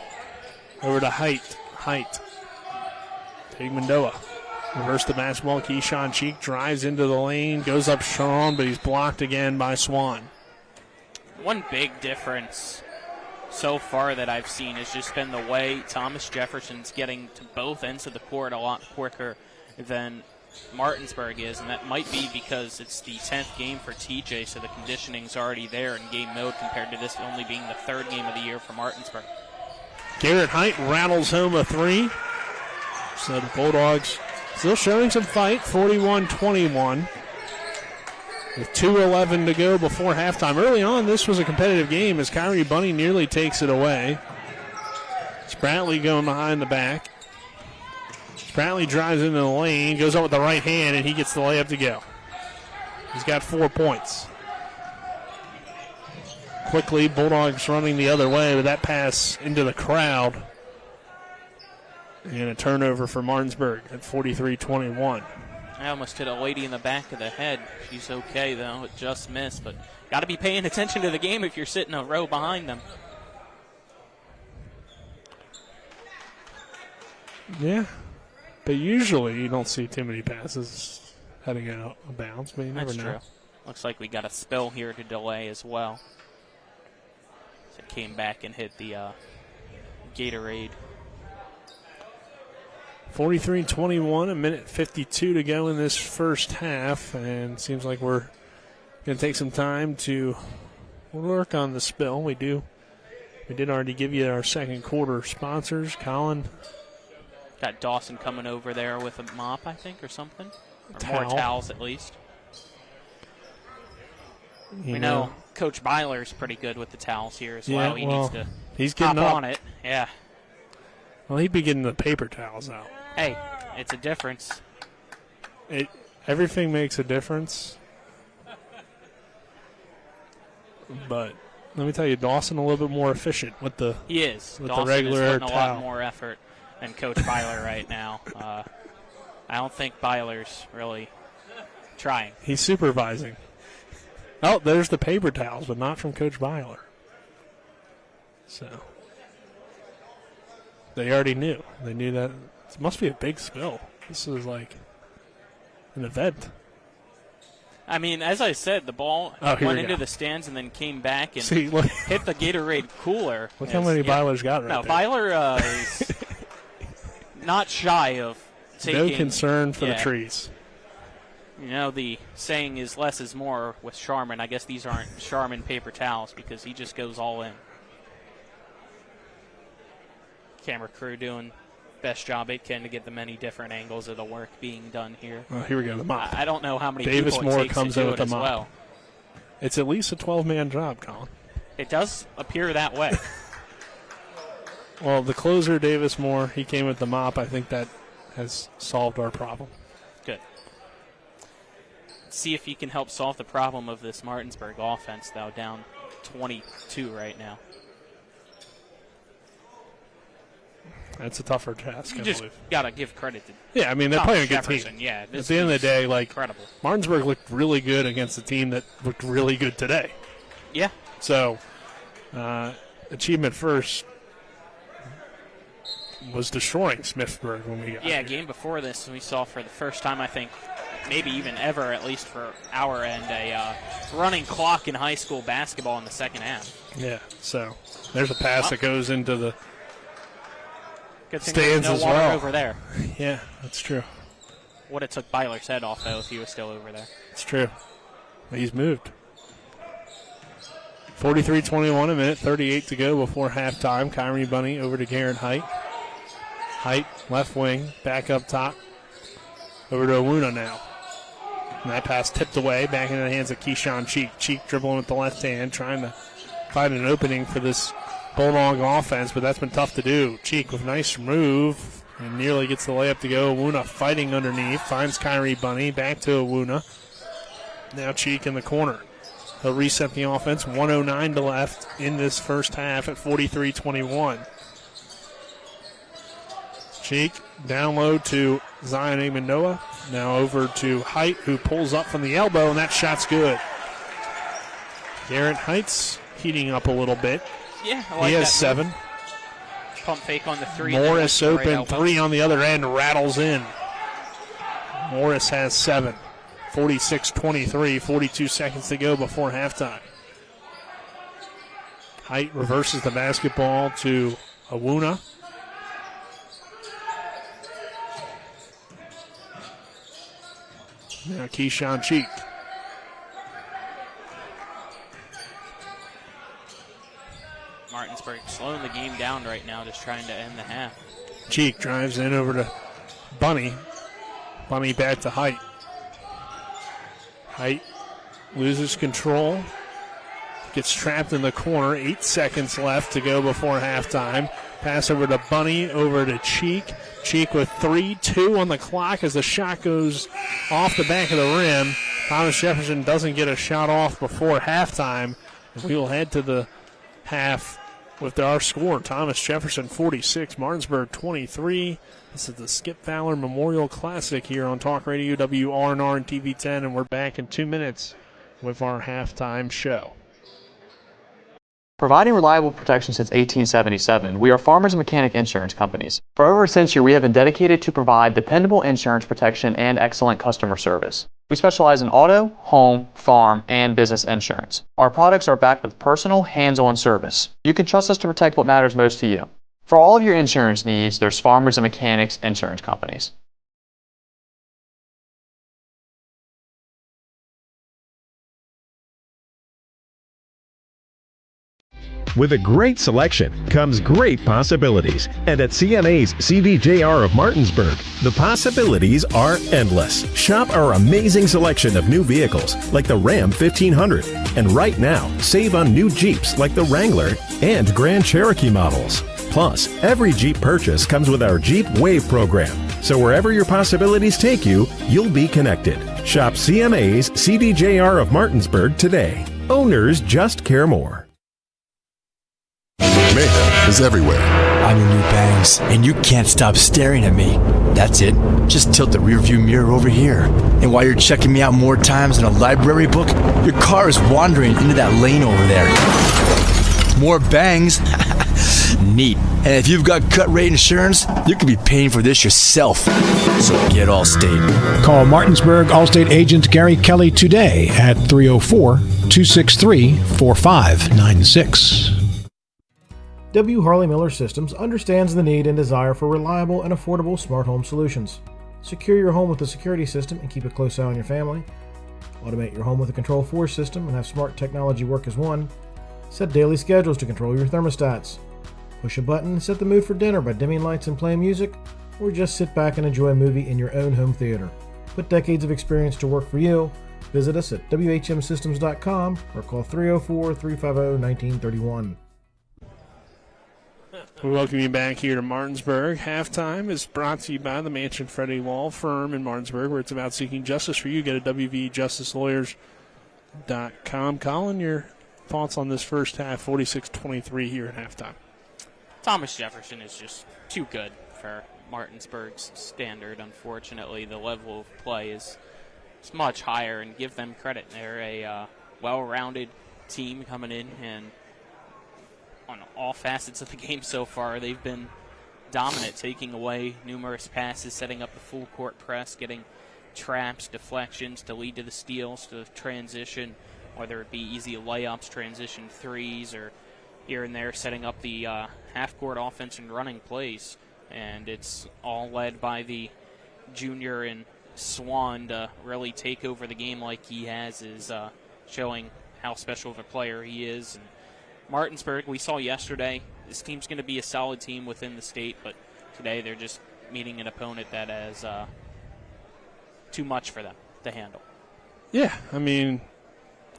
Over to Height. Take Mendoa. Reverse the basketball. Keyshawn Cheek drives into the lane. Goes up strong, but he's blocked again by Swan. One big difference so far that I've seen has just been the way Thomas Jefferson's getting to both ends of the court a lot quicker than Martinsburg is, and that might be because it's the 10th game for TJ, so the conditioning's already there in game mode compared to this only being the 3rd game of the year for Martinsburg. Garrett Height rattles home a 3. So the Bulldogs still showing some fight, 41-21. With 2:11 to go before halftime. Early on, this was a competitive game as Kyrie Bunny nearly takes it away. Spratley going behind the back. Spratley drives into the lane, goes up with the right hand, and he gets the layup to go. He's got 4 points. Quickly, Bulldogs running the other way with that pass into the crowd. And a turnover for Martinsburg at 43-21. I almost hit a lady in the back of the head. She's okay, though. It just missed. But got to be paying attention to the game if you're sitting a row behind them. Yeah. But usually you don't see too many passes heading out of bounds, but you never know. That's true. Looks like we got a spill here to delay as well. So it came back and hit the Gatorade. 43-21, a minute 52 to go in this first half, and it seems like we're going to take some time to we'll work on the spill. We did already give you our second quarter sponsors. Colin. Got Dawson coming over there with a mop, I think, or something. Or Towel. more towels, at least. You we know Coach Byler's pretty good with the towels here as yeah, well. He needs to he's hop getting up on it. Yeah. Well, he'd be getting the paper towels out. Hey, it's a difference. Everything makes a difference. But let me tell you, Dawson a little bit more efficient with the He is. with Dawson the regular is putting a towel. lot more effort than Coach Byler right now. I don't think Byler's really trying. He's supervising. Oh, there's the paper towels, but not from Coach Byler. So they already knew. They knew that it must be a big spill. This is like an event. I mean, as I said, the ball here went we into go. the stands and then came back and See, look. hit the Gatorade cooler. Look how many Byler's got right no, there. Byler is not shy of taking. No concern for the yeah. trees. You know, the saying is less is more with Charmin. I guess these aren't Charmin paper towels because he just goes all in. Camera crew doing best job it can to get the many different angles of the work being done here. Oh, here we go, the mop. I don't know how many Davis people it Moore takes comes to in do with it the as mop. well. It's at least a 12-man job, Colin. It does appear that way. Well, the closer, Davis Moore, he came with the mop. I think that has solved our problem. Good. See if you can help solve the problem of this Martinsburg offense, though, down 22 right now. That's a tougher task, You I just believe. got to give credit to Yeah, I mean, they're Thomas playing a good Jefferson. team. Yeah, At this the end of the was day, like, incredible. Martinsburg looked really good against a team that looked really good today. Yeah. So, achievement first was destroying Smithsburg when we got Yeah, here. game before this, we saw for the first time, I think, maybe even ever, at least for our end, a running clock in high school basketball in the second half. Yeah, so there's a pass that goes into the Good thing stands there's as no water well. over there. Yeah, that's true. Would have took Byler's head off, though, if he was still over there. It's true. He's moved. 43-21, a minute, 38 to go before halftime. Kyrie Bunny over to Garrett Height. Height, left wing, back up top. Over to Awuna now. And that pass tipped away, back into the hands of Keyshawn Cheek. Cheek dribbling with the left hand, trying to find an opening for this Bulldog offense, but that's been tough to do. Cheek with nice move and nearly gets the layup to go. Awuna fighting underneath, finds Kyrie Bunny, back to Awuna. Now Cheek in the corner. He'll reset the offense. 1:09 to left in this first half at 43-21. Cheek down low to Zion Amanoa. Now over to Height, who pulls up from the elbow, and that shot's good. Garrett Heights heating up a little bit. Yeah, I like he has that 7. move. Pump fake on the three. and then Morris went to the right open, elbow. 3 on the other end, rattles in. Morris has 7. 46-23, 42 seconds to go before halftime. Height reverses the basketball to Awuna. Now Keyshawn Cheek. Martinsburg slowing the game down right now, just trying to end the half. Cheek drives in over to Bunny. Bunny back to Height. Height loses control. Gets trapped in the corner. 8 seconds left to go before halftime. Pass over to Bunny, over to Cheek. Cheek with 3-2 on the clock as the shot goes off the back of the rim. Thomas Jefferson doesn't get a shot off before halftime. We will head to the half with our score. Thomas Jefferson 46, Martinsburg 23. This is the Skip Fowler Memorial Classic here on Talk Radio WRNR and TV10, and we're back in 2 minutes with our halftime show. Providing reliable protection since 1877, we are Farmers and Mechanic Insurance Companies. For over a century, we have been dedicated to provide dependable insurance protection and excellent customer service. We specialize in auto, home, farm, and business insurance. Our products are backed with personal, hands-on service. You can trust us to protect what matters most to you. For all of your insurance needs, there's Farmers and Mechanics Insurance Companies. With a great selection comes great possibilities. And at CMA's CDJR of Martinsburg, the possibilities are endless. Shop our amazing selection of new vehicles like the Ram 1500. And right now, save on new Jeeps like the Wrangler and Grand Cherokee models. Plus, every Jeep purchase comes with our Jeep Wave program. So wherever your possibilities take you, you'll be connected. Shop CMA's CDJR of Martinsburg today. Owners just care more. Mayhem is everywhere. I'm your new bangs, and you can't stop staring at me. That's it. Just tilt the rearview mirror over here. And while you're checking me out more times than a library book, your car is wandering into that lane over there. More bangs? Neat. And if you've got cut rate insurance, you could be paying for this yourself. So get Allstate. Call Martinsburg Allstate agent Gary Kelly today at 304-263-4596. W. Harley Miller Systems understands the need and desire for reliable and affordable smart home solutions. Secure your home with a security system and keep a close eye on your family. Automate your home with a Control4 system and have smart technology work as one. Set daily schedules to control your thermostats. Push a button and set the mood for dinner by dimming lights and playing music, or just sit back and enjoy a movie in your own home theater. Put decades of experience to work for you. Visit us at WHMsystems.com or call 304-350-1931. We welcome you back here to Martinsburg. Halftime is brought to you by the Mansion Freddie Law Firm in Martinsburg, where it's about seeking justice for you. Go to WVJusticeLawyers.com. Colin, your thoughts on this first half, 46-23 here at halftime? Thomas Jefferson is just too good for Martinsburg's standard. Unfortunately, the level of play is much higher, and give them credit. They're a well-rounded team coming in, and on all facets of the game so far, they've been dominant, taking away numerous passes, setting up the full court press, getting traps, deflections to lead to the steals, to transition, whether it be easy layups, transition threes, or here and there setting up the half-court offense and running plays. And it's all led by the junior and Swan to really take over the game like he has, is showing how special of a player he is. And Martinsburg, we saw yesterday, this team's going to be a solid team within the state, but today they're just meeting an opponent that has too much for them to handle. Yeah, I mean,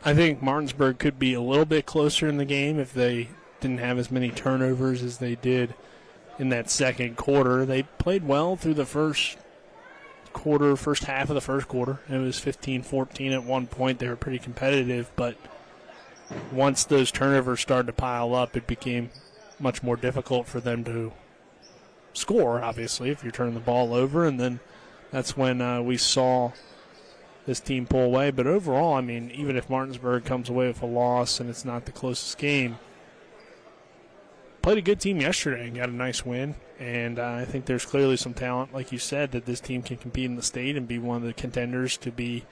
I think Martinsburg could be a little bit closer in the game if they didn't have as many turnovers as they did in that second quarter. They played well through the first half of the first quarter. It was 15-14 at one point. They were pretty competitive, but once those turnovers started to pile up, it became much more difficult for them to score, obviously, if you're turning the ball over. And then that's when we saw this team pull away. But overall, I mean, even if Martinsburg comes away with a loss and it's not the closest game, played a good team yesterday and got a nice win. And I think there's clearly some talent, like you said, that this team can compete in the state and be one of the contenders to be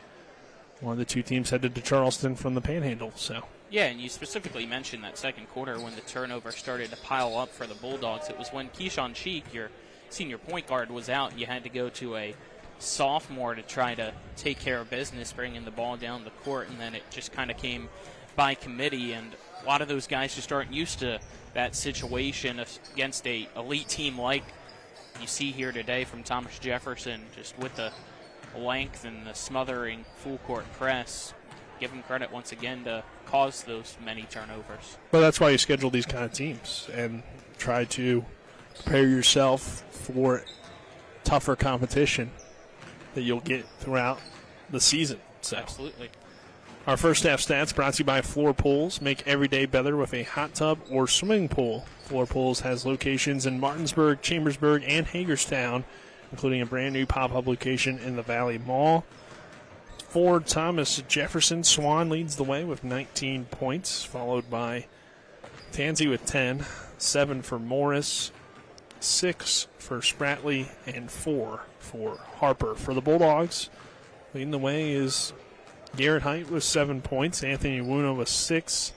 one of the two teams headed to Charleston from the Panhandle. So. Yeah, and you specifically mentioned that second quarter when the turnover started to pile up for the Bulldogs. It was when Keyshawn Cheek, your senior point guard, was out. You had to go to a sophomore to try to take care of business, bringing the ball down the court, and then it just kind of came by committee. And a lot of those guys just aren't used to that situation against a elite team like you see here today from Thomas Jefferson, just with the length and the smothering full court press. Give him credit once again to cause those many turnovers. Well, that's why you schedule these kind of teams and try to prepare yourself for tougher competition that you'll get throughout the season. So. Absolutely. Our first half stats brought to you by Floor Pools. Make every day better with a hot tub or swimming pool. Floor Pools has locations in Martinsburg, Chambersburg, and Hagerstown, including a brand new pop-up location in the Valley Mall. For Thomas Jefferson, Swan leads the way with 19 points, followed by Tansy with 10, 7 for Morris, 6 for Spratley, and 4 for Harper. For the Bulldogs, leading the way is Garrett Height with 7 points, Anthony Wuna with 6,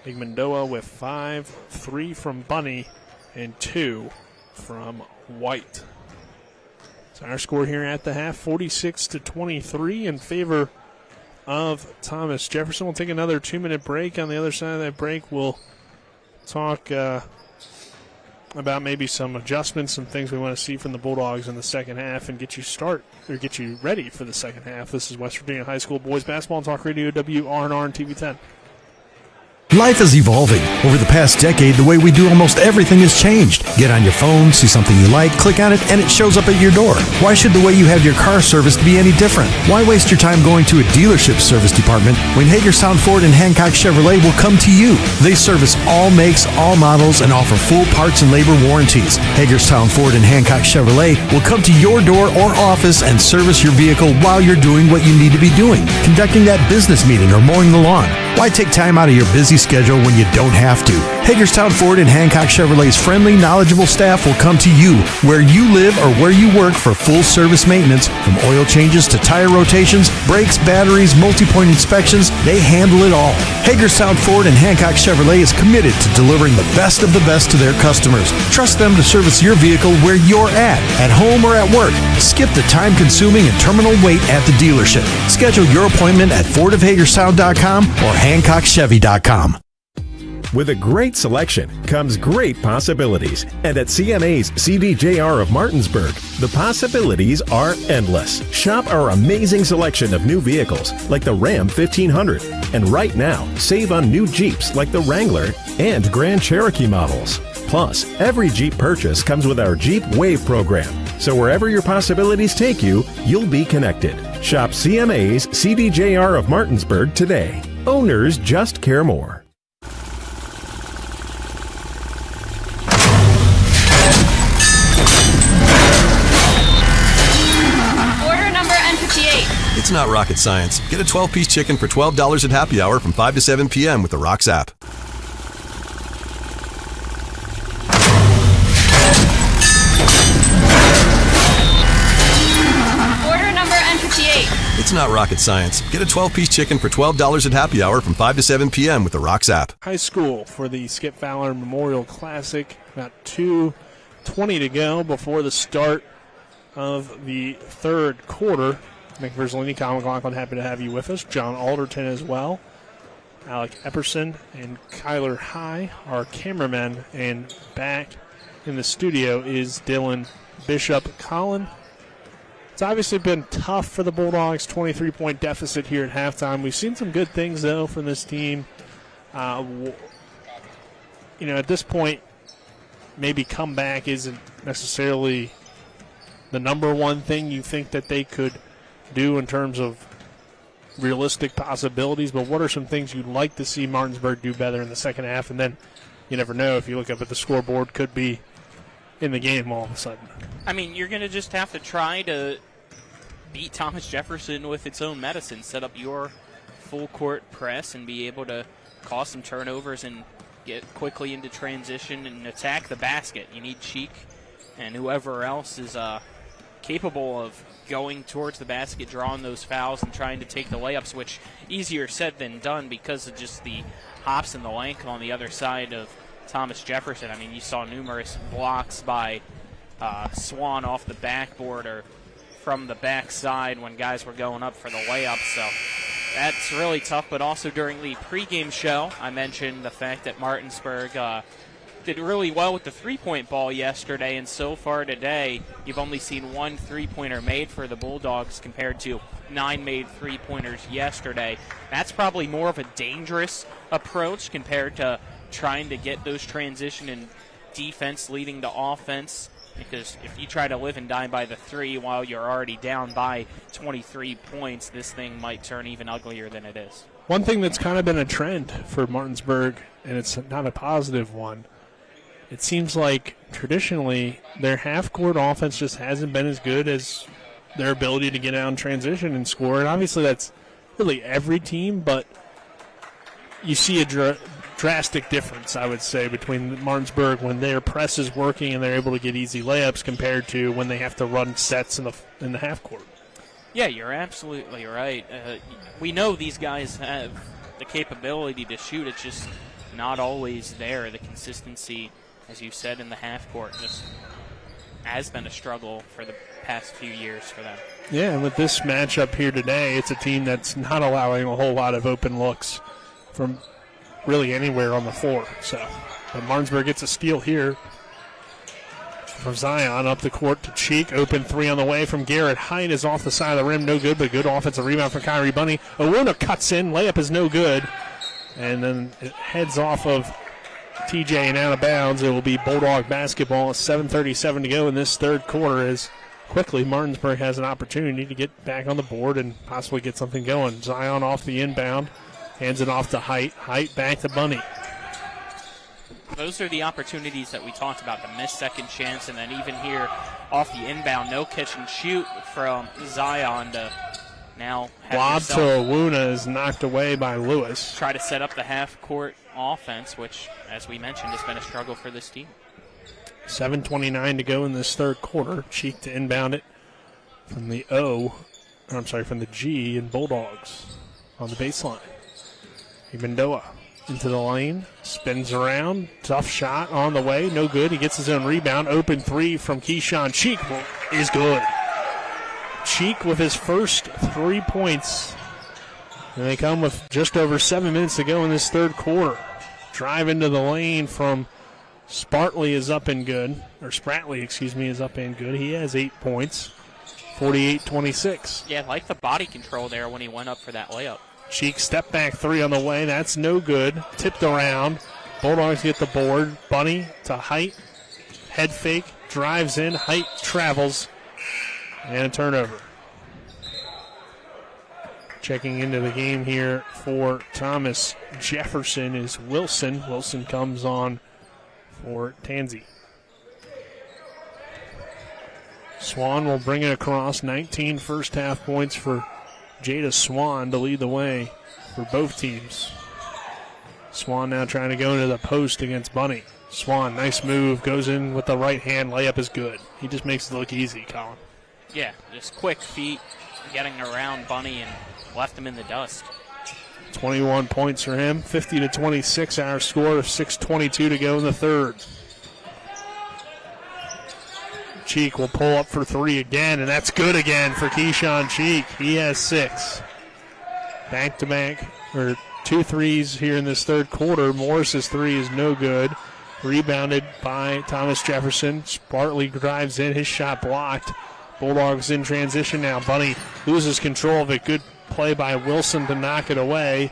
Igmandoa with 5, 3 from Bunny, and 2 from White. So our score here at the half, 46-23 in favor of Thomas Jefferson. We'll take another 2-minute break. On the other side of that break, we'll talk about maybe some adjustments, some things we want to see from the Bulldogs in the second half, and get you ready for the second half. This is West Virginia High School Boys Basketball Talk Radio, WRNR and TV 10. Life is evolving. Over the past decade, the way we do almost everything has changed. Get on your phone, see something you like, click on it, and it shows up at your door. Why should the way you have your car serviced be any different? Why waste your time going to a dealership service department when Hagerstown Ford and Hancock Chevrolet will come to you? They service all makes, all models, and offer full parts and labor warranties. Hagerstown Ford and Hancock Chevrolet will come to your door or office and service your vehicle while you're doing what you need to be doing, conducting that business meeting or mowing the lawn. Why take time out of your busy schedule when you don't have to? Hagerstown Ford and Hancock Chevrolet's friendly, knowledgeable staff will come to you where you live or where you work for full service maintenance, from oil changes to tire rotations, brakes, batteries, multi-point inspections. They handle it all. Hagerstown Ford and Hancock Chevrolet is committed to delivering the best of the best to their customers. Trust them to service your vehicle where you're at home or at work. Skip the time-consuming and terminal wait at the dealership. Schedule your appointment at fordofhagerstown.com or hancockchevy.com. With a great selection comes great possibilities. And at CNA's CDJR of Martinsburg, the possibilities are endless. Shop our amazing selection of new vehicles like the Ram 1500. And right now, save on new Jeeps like the Wrangler and Grand Cherokee models. Plus, every Jeep purchase comes with our Jeep Wave program. So wherever your possibilities take you, you'll be connected. Shop CNA's CDJR of Martinsburg today. Owners just care more. It's not rocket science. Get a 12-piece chicken for $12 at happy hour from 5 to 7 p.m. with the Rocks app. Order number N58. It's not rocket science. Get a 12-piece chicken for $12 at happy hour from 5 to 7 p.m. with the Rocks app. High school for the Skip Fowler Memorial Classic. About 2:20 to go before the start of the third quarter. Nick Verzolini, Kyle McLaughlin, happy to have you with us. John Alderton as well. Alec Epperson and Kyler High, our cameramen. And back in the studio is Dylan Bishop. Colin, it's obviously been tough for the Bulldogs, 23-point deficit here at halftime. We've seen some good things, though, from this team. At this point, maybe comeback isn't necessarily the number one thing you think that they could do in terms of realistic possibilities, but what are some things you'd like to see Martinsburg do better in the second half? And then you never know, if you look up at the scoreboard, could be in the game all of a sudden. I mean, you're going to just have to try to beat Thomas Jefferson with its own medicine, set up your full court press and be able to cause some turnovers and get quickly into transition and attack the basket. You need Cheek and whoever else is capable of going towards the basket, drawing those fouls, and trying to take the layups, which easier said than done because of just the hops and the length on the other side of Thomas Jefferson. I mean, you saw numerous blocks by Swan off the backboard or from the backside when guys were going up for the layup, so that's really tough. But also during the pregame show, I mentioned the fact that Martinsburg did really well with the three-point ball yesterday, and so far today, you've only seen one three-pointer made for the Bulldogs compared to 9 made three-pointers yesterday. That's probably more of a dangerous approach compared to trying to get those transition and defense leading to offense, because if you try to live and die by the three while you're already down by 23 points, this thing might turn even uglier than it is. One thing that's kind of been a trend for Martinsburg, and it's not a positive one, it seems like traditionally their half-court offense just hasn't been as good as their ability to get out in transition and score. And obviously that's really every team, but you see a drastic difference, I would say, between Martinsburg when their press is working and they're able to get easy layups compared to when they have to run sets in the half-court. Yeah, you're absolutely right. We know these guys have the capability to shoot. It's just not always there. The consistency, as you said, in the half court just has been a struggle for the past few years for them. Yeah, and with this matchup here today, it's a team that's not allowing a whole lot of open looks from really anywhere on the floor. So, but Martinsburg gets a steal here from Zion up the court to Cheek. Open three on the way from Garrett. Height is off the side of the rim. No good, but good offensive rebound from Kyrie Bunny. Owuna cuts in. Layup is no good. And then it heads off of TJ and out of bounds. It will be Bulldog basketball. 7:37 to go in this third quarter as quickly Martinsburg has an opportunity to get back on the board and possibly get something going. Zion off the inbound. Hands it off to Height. Height back to Bunny. Those are the opportunities that we talked about, the missed second chance, and then even here off the inbound, no catch and shoot from Zion to now have Lob to Owuna is knocked away by Lewis. Try to set up the half-court offense, which, as we mentioned, has been a struggle for this team. 7:29 to go in this third quarter. Cheek to inbound it from the from the G in Bulldogs on the baseline. Mendoa into the lane, spins around, tough shot on the way, no good. He gets his own rebound. Open three from Keyshawn Cheek is good. Cheek with his first 3 points, and they come with just over 7 minutes to go in this third quarter. Drive into the lane from Spratley is up and good. He has 8 points, 48-26. Yeah, like the body control there when he went up for that layup. Cheek step back three on the way. That's no good. Tipped around. Bulldogs get the board. Bunny to Height. Head fake. Drives in. Height travels. And a turnover. Checking into the game here for Thomas Jefferson is Wilson. Wilson comes on for Tansy. Swan will bring it across. 19 first half points for Jada Swan to lead the way for both teams. Swan now trying to go into the post against Bunny. Swan, nice move, goes in with the right hand. Layup is good. He just makes it look easy, Colin. Yeah, just quick feet, getting around Bunny and left him in the dust. 21 points for him. 50-26 our score. 6:22 to go in the third. Cheek will pull up for three again, and that's good again for Keyshawn Cheek. He has 6. Back-to-back, or 2 threes here in this third quarter. Morris's three is no good. Rebounded by Thomas Jefferson. Spratley drives in, his shot blocked. Bulldogs in transition now. Bunny loses control of it. Good play by Wilson to knock it away.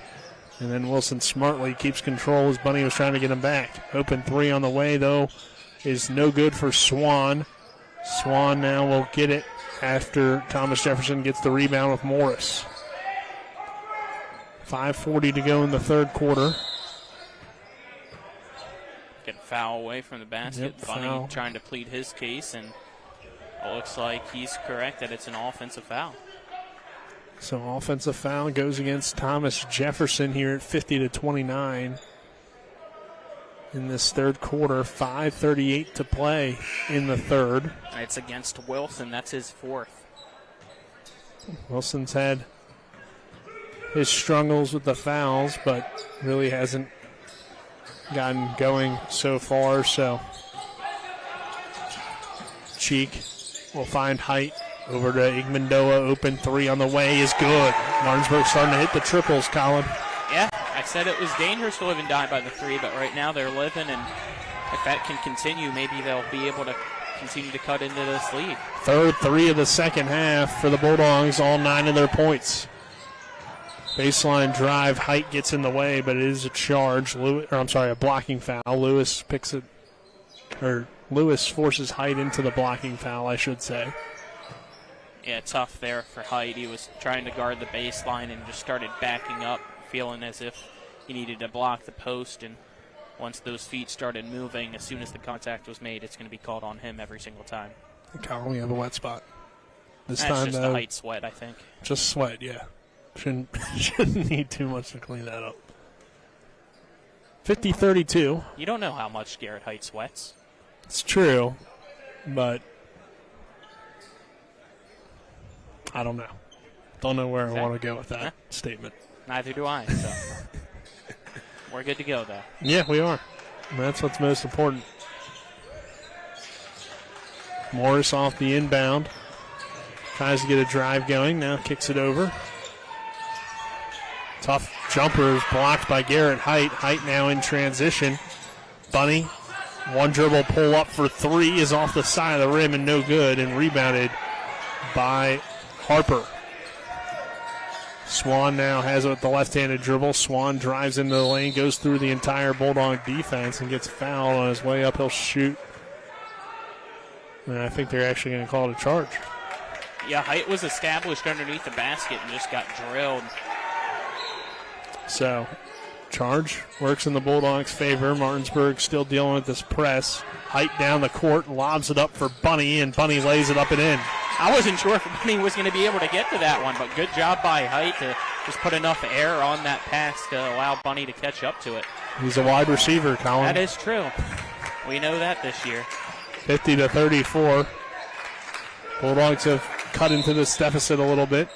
And then Wilson smartly keeps control as Bunny was trying to get him back. Open three on the way, though, is no good for Swan. Swan now will get it after Thomas Jefferson gets the rebound with Morris. 5:40 to go in the third quarter. Getting foul away from the basket. Yep, Bunny foul. trying to plead his case, and it looks like he's correct that it's an offensive foul. So offensive foul goes against Thomas Jefferson here at 50-29 in this third quarter. 5:38 to play in the third. And it's against Wilson. That's his 4th. Wilson's had his struggles with the fouls, but really hasn't gotten going so far. So Cheek will find Height over to Igmendoa. Open three on the way is good. Martinsburg starting to hit the triples, Colin. Yeah, I said it was dangerous to live and die by the 3, but right now they're living, and if that can continue, maybe they'll be able to continue to cut into this lead. Third three of the second half for the Bulldogs, all 9 of their points. Baseline drive, Height gets in the way, but it is a charge. A blocking foul. Lewis picks it, or Lewis forces Height into the blocking foul, I should say. Yeah, tough there for Height. He was trying to guard the baseline and just started backing up, feeling as if he needed to block the post, and once those feet started moving, as soon as the contact was made, it's going to be called on him every single time. Colin, we have a wet spot. This That's time, just though, the Height sweat, I think. Just sweat, yeah. Shouldn't need too much to clean that up. 50-32. You don't know how much Garrett Height sweats. It's true, but I don't know. Don't know where I want to go with that statement. Neither do I, so we're good to go, though. Yeah, we are. And that's what's most important. Morris off the inbound. Tries to get a drive going. Now kicks it over. Tough jumper is blocked by Garrett Height. Height now in transition. Bunny, one dribble pull up for three is off the side of the rim and no good, and rebounded by Harper. Swan now has it with the left-handed dribble. Swan drives into the lane, goes through the entire Bulldog defense, and gets fouled on his way up. He'll shoot. And I think they're actually going to call it a charge. Yeah, Height was established underneath the basket and just got drilled. So, charge works in the Bulldogs' favor. Martinsburg still dealing with this press. Height down the court, lobs it up for Bunny, and Bunny lays it up and in. I wasn't sure if Bunny was going to be able to get to that one, but good job by Height to just put enough air on that pass to allow Bunny to catch up to it. He's a wide receiver, Colin. That is true. We know that this year. 50-34. Bulldogs have cut into this deficit a little bit.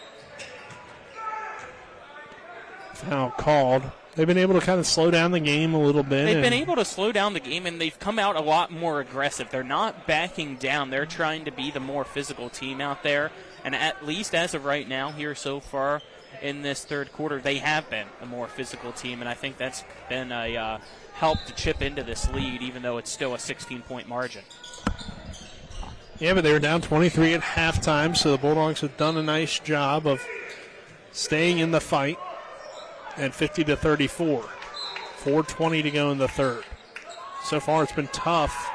Foul called. They've been able to kind of slow down the game a little bit. They've been able to slow down the game, and they've come out a lot more aggressive. They're not backing down. They're trying to be the more physical team out there. And at least as of right now, here so far in this third quarter, they have been a more physical team. And I think that's been a help to chip into this lead, even though it's still a 16-point margin. Yeah, but they were down 23 at halftime, so the Bulldogs have done a nice job of staying in the fight. At 50-34. 4:20 to go in the third. So far, it's been tough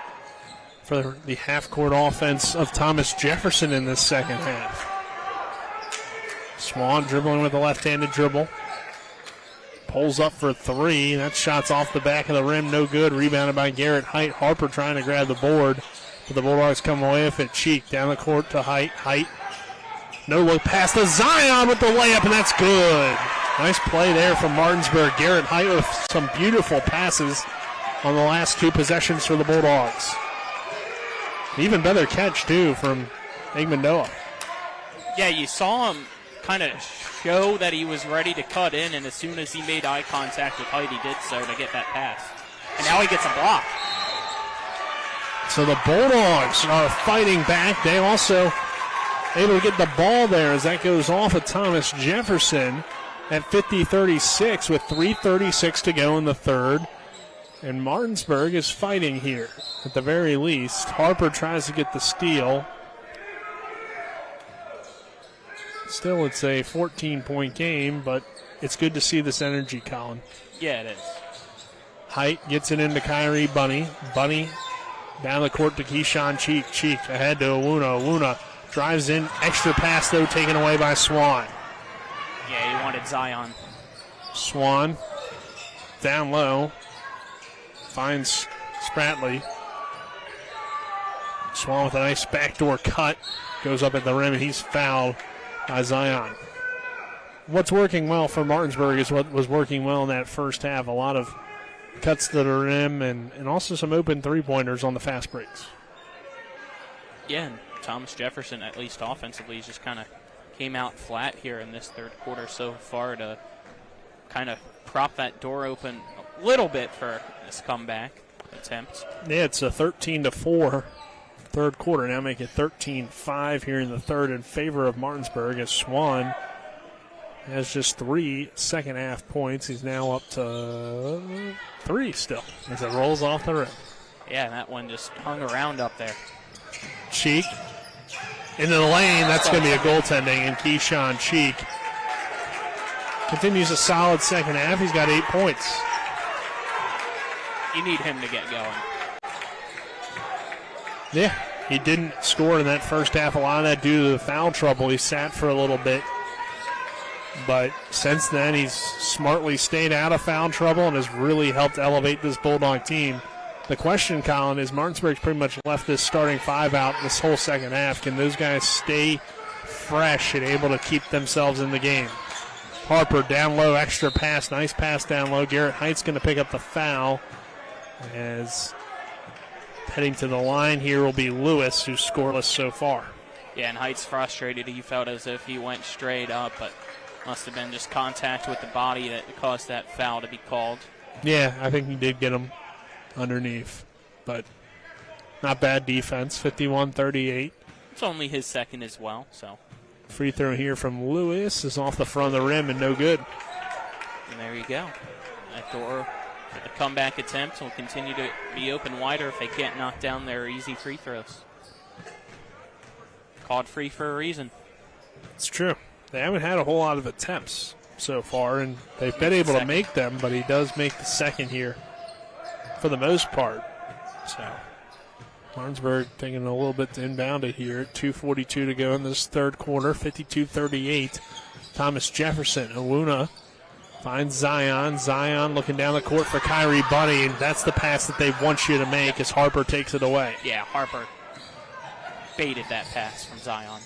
for the half-court offense of Thomas Jefferson in this second half. Swan dribbling with a left-handed dribble. Pulls up for three. That shot's off the back of the rim. No good. Rebounded by Garrett Height. Harper trying to grab the board. But the Bulldogs come away with it. Cheek down the court to Height. Height. No look pass to Zion with the layup, and that's good. Nice play there from Martinsburg. Garrett Height with some beautiful passes on the last two possessions for the Bulldogs. Even better catch, too, from Igmandoa. Yeah, you saw him kind of show that he was ready to cut in, and as soon as he made eye contact with Height, he did so to get that pass. And now he gets a block. So the Bulldogs are fighting back. They also able to get the ball there as that goes off of Thomas Jefferson at 50-36 with 3:36 to go in the third. And Martinsburg is fighting here at the very least. Harper tries to get the steal. Still, it's a 14-point game, but it's good to see this energy, Colin. Yeah, it is. Height gets it into Kyrie Bunny. Bunny down the court to Keyshawn Cheek. Cheek ahead to Awuna. Awuna drives in. Extra pass, though, taken away by Swan. Yeah, he wanted Zion. Swan down low. Finds Spratley. Swan with a nice backdoor cut. Goes up at the rim, and he's fouled by Zion. What's working well for Martinsburg is what was working well in that first half. A lot of cuts to the rim and also some open three-pointers on the fast breaks. Yeah, and Thomas Jefferson, at least offensively, just kind of came out flat here in this third quarter so far to kind of prop that door open a little bit for this comeback attempt. Yeah, it's a 13-4 third quarter. Now make it 13-5 here in the third in favor of Martinsburg as Swan has just 3 second-half points. He's now up to 3 still as it rolls off the rim. Yeah, and that one just hung around up there. Cheek into the lane. That's going to be a goaltending, and Keyshawn Cheek continues a solid second half. He's got 8 points. You need him to get going. Yeah, he didn't score in that first half. A lot of that due to the foul trouble. He sat for a little bit. But since then, he's smartly stayed out of foul trouble and has really helped elevate this Bulldog team. The question, Colin, is Martinsburg's pretty much left this starting 5 out this whole second half. Can those guys stay fresh and able to keep themselves in the game? Harper down low, extra pass, nice pass down low. Garrett Height's going to pick up the foul as heading to the line here will be Lewis, who's scoreless so far. Yeah, and Height's frustrated. He felt as if he went straight up, but must have been just contact with the body that caused that foul to be called. Yeah, I think he did get him underneath, but not bad defense. 51-38. It's only his second as well, so. Free throw here from Lewis is off the front of the rim and no good. And there you go. That door for the comeback attempt will continue to be open wider if they can't knock down their easy free throws. Called free for a reason. It's true. They haven't had a whole lot of attempts so far, and they've been able to make them, but he does make the second here for the most part. So Martinsburg taking a little bit to inbound it here. 2:42 to go in this third quarter, 52-38. Thomas Jefferson. Owuna finds Zion. Zion looking down the court for Kyrie Bunny, and that's the pass that they want you to make as Harper takes it away. Yeah, Harper baited that pass from Zion.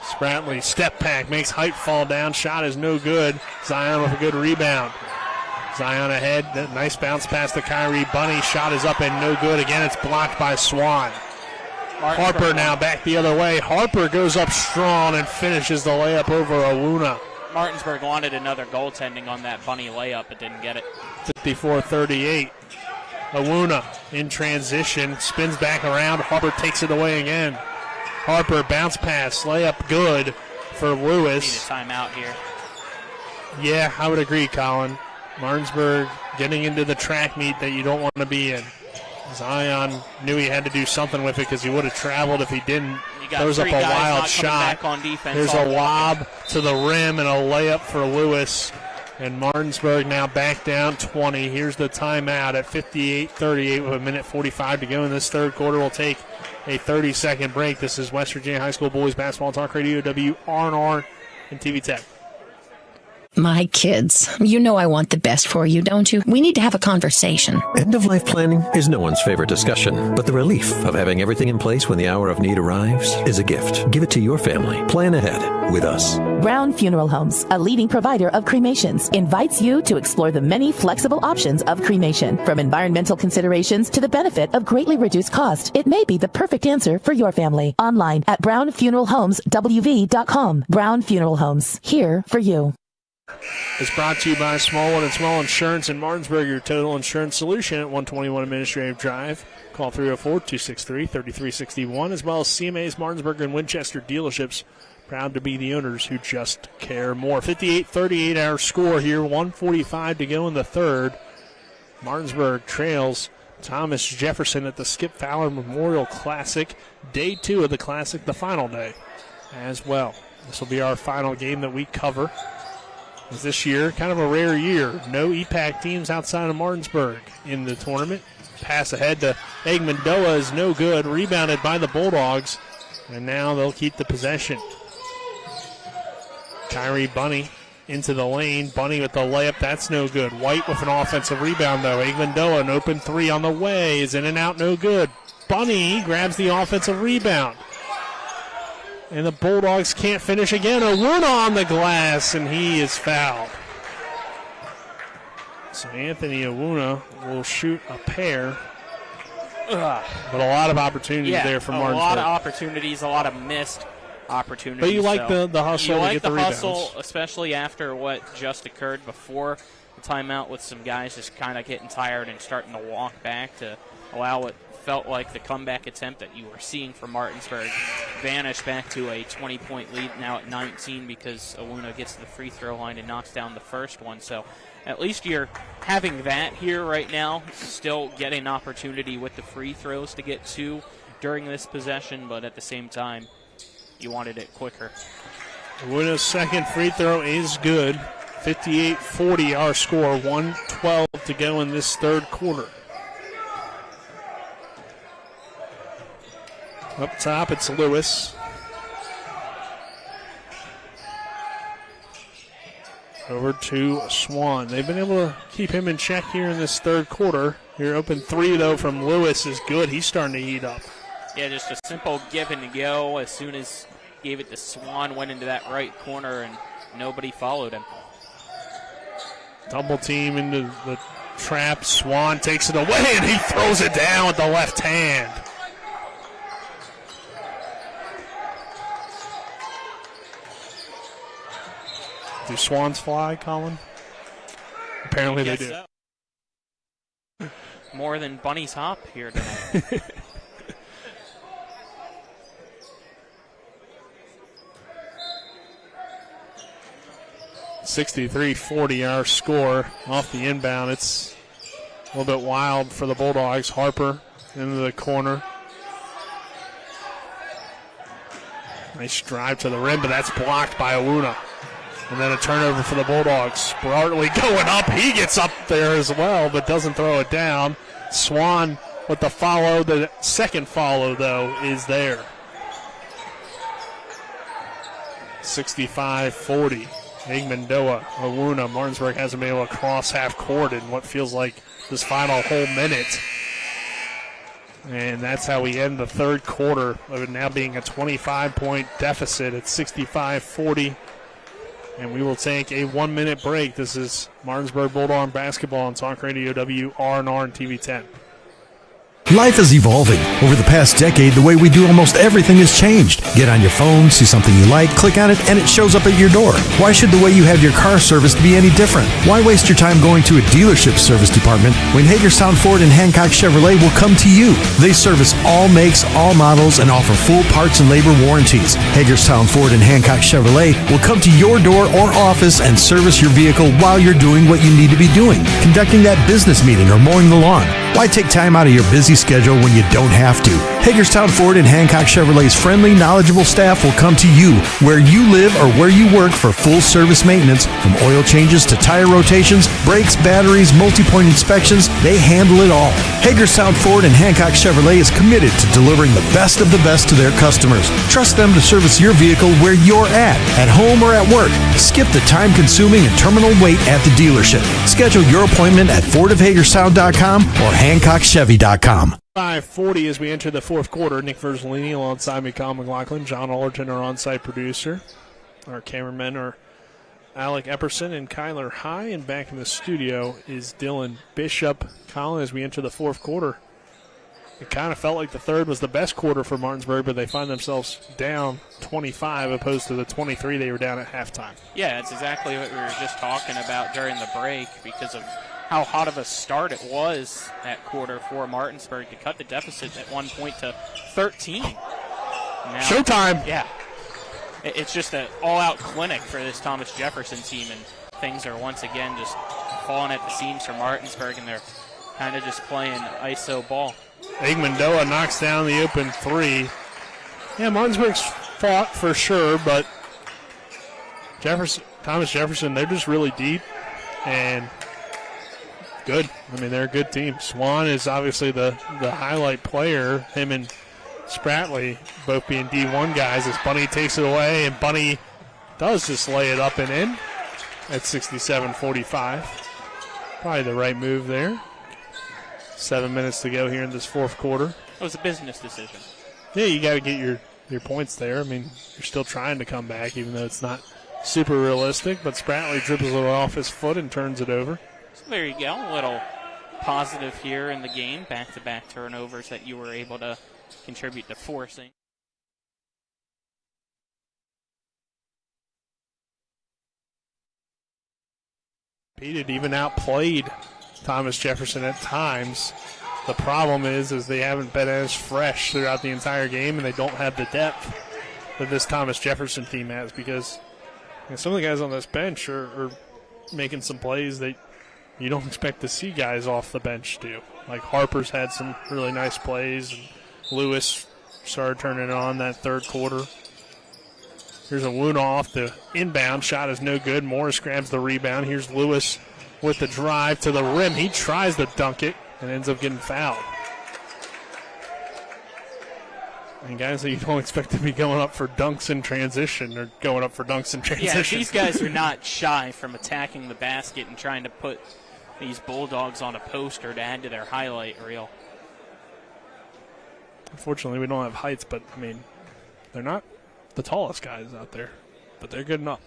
Spratley, step back, makes height fall down. Shot is no good. Zion with a good rebound. Zion ahead. Nice bounce pass to Kyrie Bunny. Shot is up and no good. Again, it's blocked by Swan. Harper now back the other way. Harper goes up strong and finishes the layup over Owuna. Martinsburg wanted another goaltending on that Bunny layup, but didn't get it. 54-38. Owuna in transition, spins back around. Harper takes it away again. Harper bounce pass, layup good for Lewis. Need a timeout here. Yeah, I would agree, Colin. Martinsburg getting into the track meet that you don't want to be in. Zion knew he had to do something with it because he would have traveled if he didn't. Throws up a wild shot. On defense. There's a lob to the rim and a layup for Lewis. And Martinsburg now back down 20. Here's the timeout at 58-38 with a minute 45 to go in this third quarter. We'll take a 30-second break. This is West Virginia High School Boys Basketball Talk Radio, WRNR and TV Tech. My kids, you know I want the best for you, don't you? We need to have a conversation. End-of-life planning is no one's favorite discussion, but the relief of having everything in place when the hour of need arrives is a gift. Give it to your family. Plan ahead with us. Brown Funeral Homes, a leading provider of cremations, invites you to explore the many flexible options of cremation. From environmental considerations to the benefit of greatly reduced cost, it may be the perfect answer for your family. Online at brownfuneralhomeswv.com. Brown Funeral Homes, here for you. It's brought to you by Smallwood and Small Insurance in Martinsburg, your total insurance solution at 121 Administrative Drive. Call 304-263-3361, as well as CMA's Martinsburg and Winchester dealerships. Proud to be the owners who just care more. 58-38 our score here, 1:45 to go in the third. Martinsburg trails Thomas Jefferson at the Skip Fowler Memorial Classic. Day 2 of the Classic, the final day as well. This will be our final game that we cover. This year, kind of a rare year. No EPAC teams outside of Martinsburg in the tournament. Pass ahead to Egmondoa is no good. Rebounded by the Bulldogs. And now they'll keep the possession. Kyrie Bunny into the lane. Bunny with the layup. That's no good. White with an offensive rebound, though. Egmondoa, an open three on the way. Is in and out, no good. Bunny grabs the offensive rebound. And the Bulldogs can't finish again. Owuna on the glass, and he is fouled. So Anthony Owuna will shoot a pair. But a lot of opportunities there for Martinsburg. A lot of opportunities, a lot of missed opportunities. But you like the hustle to get the rebounds. You like the hustle, especially after what just occurred before the timeout with some guys just kind of getting tired and starting to walk back to allow what felt like the comeback attempt that you were seeing from Martinsburg vanish back to a 20-point lead now at 19 because Owuna gets to the free throw line and knocks down the first one. So at least you're having that here right now, still getting an opportunity with the free throws to get two during this possession, but at the same time, you wanted it quicker. Owuna's second free throw is good. 58-40 our score, 1:12 to go in this third quarter. Up top, it's Lewis. Over to Swan. They've been able to keep him in check here in this third quarter. Your open three, though, from Lewis is good. He's starting to heat up. Yeah, just a simple give and go. As soon as gave it to Swan, went into that right corner, and nobody followed him. Double team into the trap. Swan takes it away, and he throws it down with the left hand. Do Swans fly, Colin? Apparently they do. So. More than bunnies hop here tonight. 63-40 our score off the inbound. It's a little bit wild for the Bulldogs. Harper into the corner. Nice drive to the rim, but that's blocked by Awuna. And then a turnover for the Bulldogs. Bartley going up. He gets up there as well, but doesn't throw it down. Swan with the follow. The second follow, though, is there. 65-40. Igmandoa, Awuna. Martinsburg hasn't been able to cross half court in what feels like this final whole minute. And that's how we end the third quarter of it now being a 25-point deficit at 65-40. And we will take a 1-minute break. This is Martinsburg Bulldog basketball on Talk Radio WRNR and TV 10. Life is evolving. Over the past decade, the way we do almost everything has changed. Get on your phone, see something you like, click on it, and it shows up at your door. Why should the way you have your car serviced be any different? Why waste your time going to a dealership service department when Hagerstown Ford and Hancock Chevrolet will come to you? They service all makes, all models, and offer full parts and labor warranties. Hagerstown Ford and Hancock Chevrolet will come to your door or office and service your vehicle while you're doing what you need to be doing, conducting that business meeting or mowing the lawn. Why take time out of your busy schedule when you don't have to? Hagerstown Ford and Hancock Chevrolet's friendly, knowledgeable staff will come to you where you live or where you work for full service maintenance, from oil changes to tire rotations, brakes, batteries, multi-point inspections. They handle it all. Hagerstown Ford and Hancock Chevrolet is committed to delivering the best of the best to their customers. Trust them to service your vehicle where you're at home or at work. Skip the time-consuming and terminal wait at the dealership. Schedule your appointment at FordofHagerstown.com or HancockChevy.com. 5:40 as we enter the fourth quarter. Nick Verzolini alongside me, Kyle McLaughlin. John Allerton, our on-site producer. Our cameramen are Alec Epperson and Kyler High. And back in the studio is Dylan Bishop. Colin, as we enter the fourth quarter, it kind of felt like the third was the best quarter for Martinsburg, but they find themselves down 25 opposed to the 23 they were down at halftime. Yeah, it's exactly what we were just talking about during the break because of how hot of a start it was that quarter for Martinsburg to cut the deficit at 1 point to 13. Now, Showtime! Yeah. It's just an all-out clinic for this Thomas Jefferson team, and things are once again just falling at the seams for Martinsburg, and they're kind of just playing ISO ball. Igmandoa knocks down the open three. Yeah, Martinsburg's fought for sure, but Thomas Jefferson, they're just really deep and good. I mean, they're a good team. Swan is obviously the highlight player. Him and Spratley both being D1 guys as Bunny takes it away, and Bunny does just lay it up and in at 67-45. Probably the right move there. 7 minutes to go here in this fourth quarter. It was a business decision. Yeah, you got to get your points there. I mean, you're still trying to come back, even though it's not super realistic, but Spratley dribbles it off his foot and turns it over. So there you go, a little positive here in the game, back-to-back turnovers that you were able to contribute to forcing. Pete even outplayed Thomas Jefferson at times. The problem is they haven't been as fresh throughout the entire game, and they don't have the depth that this Thomas Jefferson team has, because some of the guys on this bench are making some plays that you don't expect to see guys off the bench do. Like Harper's had some really nice plays, and Lewis started turning it on that third quarter. Here's a Woon off the inbound. Shot is no good. Morris grabs the rebound. Here's Lewis with the drive to the rim. He tries to dunk it and ends up getting fouled. And guys that you don't expect to be going up for dunks in transition are going up for dunks in transition. Yeah, these guys are not shy from attacking the basket and trying to put these Bulldogs on a poster to add to their highlight reel. Unfortunately, we don't have heights, but, I mean, they're not the tallest guys out there, but they're good enough.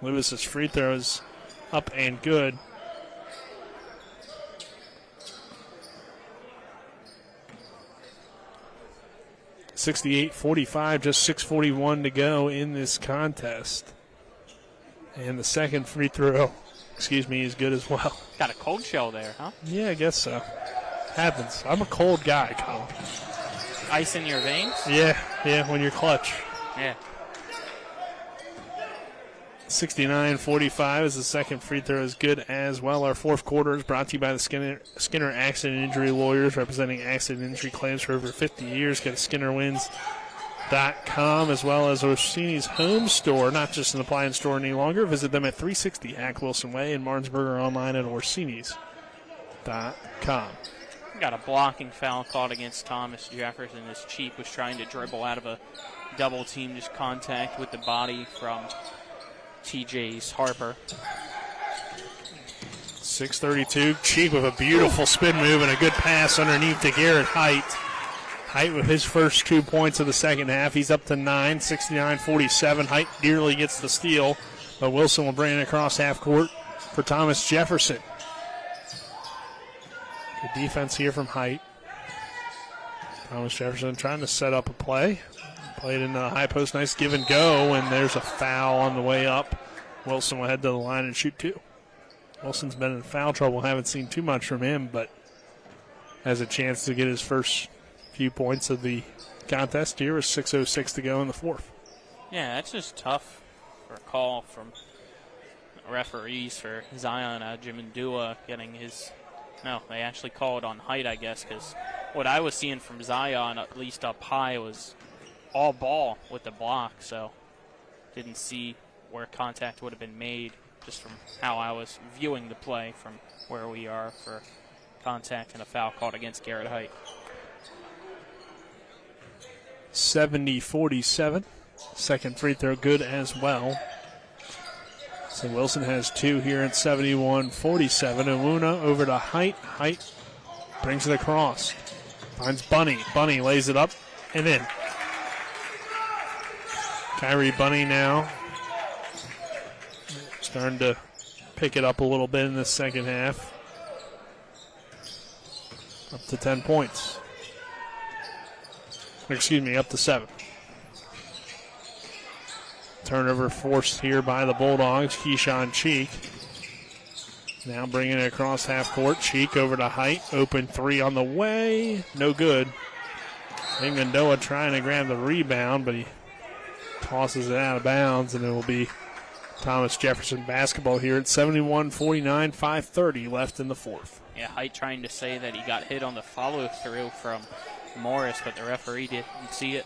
Lewis's free throw is up and good. (68-45), just 6:41 to go in this contest. And the second free throw, is good as well. Got a cold shell there, huh? Yeah, I guess so. Happens. I'm a cold guy, Colin. Ice in your veins? Yeah, when you're clutch. Yeah. 69-45 as the second free throw is good as well. Our fourth quarter is brought to you by the Skinner Accident Injury Lawyers, representing accident injury claims for over 50 years. Go to SkinnerWins.com as well as Orsini's home store, not just an appliance store any longer. Visit them at 360 Hack Wilson Way in Martinsburg or online at Orsini's.com. Got a blocking foul called against Thomas Jefferson as Cheek was trying to dribble out of a double team, just contact with the body from TJ's Harper. 6:32. Cheek with a beautiful spin move and a good pass underneath to Garrett Height. Height with his first 2 points of the second half. He's up to 9, 69-47. Height nearly gets the steal, but Wilson will bring it across half court for Thomas Jefferson. Good defense here from Height. Thomas Jefferson trying to set up a play. Played in the high post, nice give and go, and there's a foul on the way up. Wilson will head to the line and shoot two. Wilson's been in foul trouble, haven't seen too much from him, but has a chance to get his first few points of the contest here with 6:06 to go in the fourth. Yeah, that's just tough for a call from referees for Zion Ajimandua getting his. No, they actually called on Height, I guess, because what I was seeing from Zion, at least up high, was all ball with the block, so didn't see where contact would have been made just from how I was viewing the play from where we are for contact and a foul called against Garrett Height. 70-47. Second free throw good as well. So Wilson has two here at 71-47. Iwuna over to Height. Height brings it across. Finds Bunny. Bunny lays it up and in. Kyrie Bunny now starting to pick it up a little bit in the second half. Up to 10 points. Excuse me, up to 7. Turnover forced here by the Bulldogs. Keyshawn Cheek. Now bringing it across half court. Cheek over to Height. Open three on the way. No good. Mandoa trying to grab the rebound, but he tosses it out of bounds, and it will be Thomas Jefferson basketball here at 71-49, 5:30 left in the fourth. Yeah, Height trying to say that he got hit on the follow-through from Morris, but the referee didn't see it.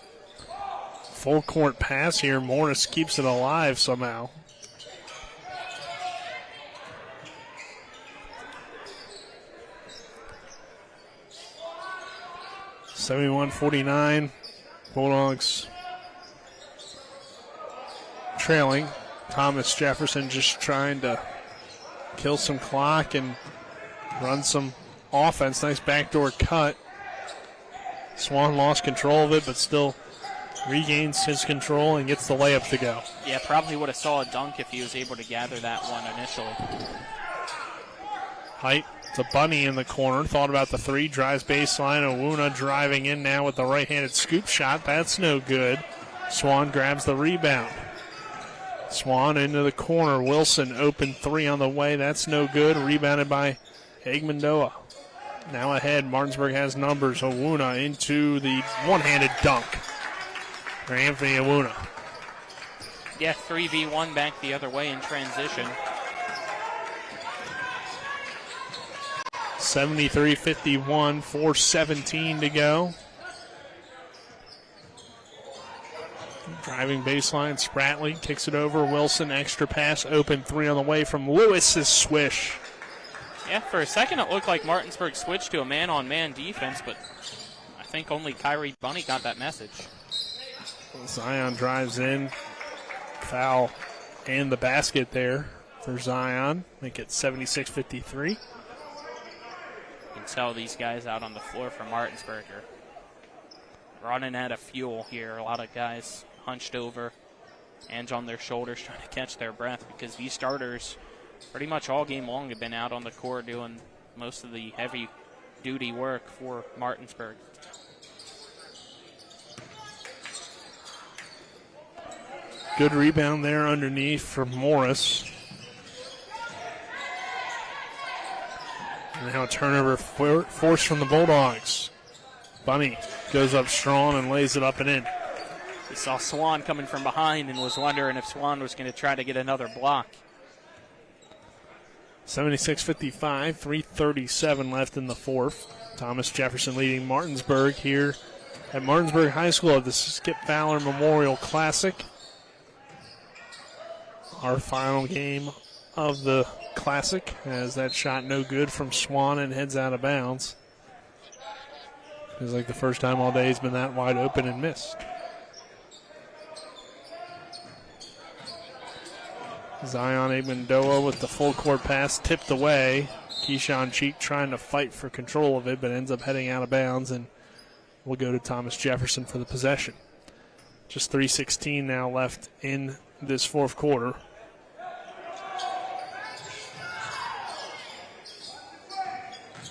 Full court pass here. Morris keeps it alive somehow. (71-49). Bulldogs trailing. Thomas Jefferson just trying to kill some clock and run some offense. Nice backdoor cut. Swan lost control of it, but still regains his control and gets the layup to go. Yeah, probably would have saw a dunk if he was able to gather that one initially. Height to Bunny in the corner. Thought about the three. Drives baseline. Iwuna driving in now with the right-handed scoop shot. That's no good. Swan grabs the rebound. Swan into the corner. Wilson open three on the way. That's no good. Rebounded by Egmandoa. Now ahead. Martinsburg has numbers. Iwuna into the one-handed dunk for Anthony Iwuna. Yeah, 3v1 back the other way in transition. 73-51, 4:17 to go. Driving baseline, Spratley kicks it over. Wilson, extra pass, open three on the way from Lewis's swish. Yeah, for a second it looked like Martinsburg switched to a man-on-man defense, but I think only Kyrie Bunny got that message. Zion drives in. Foul and the basket there for Zion. Make it 76-53. You can tell these guys out on the floor for Martinsburg are running out of fuel here. A lot of guys hunched over, hands on their shoulders, trying to catch their breath because these starters pretty much all game long have been out on the court doing most of the heavy-duty work for Martinsburg. Good rebound there underneath for Morris. And now a turnover forced from the Bulldogs. Bunny goes up strong and lays it up and in. He saw Swan coming from behind and was wondering if Swan was going to try to get another block. 76-55, 3:37 left in the fourth. Thomas Jefferson leading Martinsburg here at Martinsburg High School at the Skip Fowler Memorial Classic. Our final game of the Classic, as that shot no good from Swan and heads out of bounds. Feels like the first time all day he's been that wide open and missed. Zion Igmandoa with the full court pass tipped away. Keyshawn Cheek trying to fight for control of it, but ends up heading out of bounds, and will go to Thomas Jefferson for the possession. Just 3:16 now left in this fourth quarter.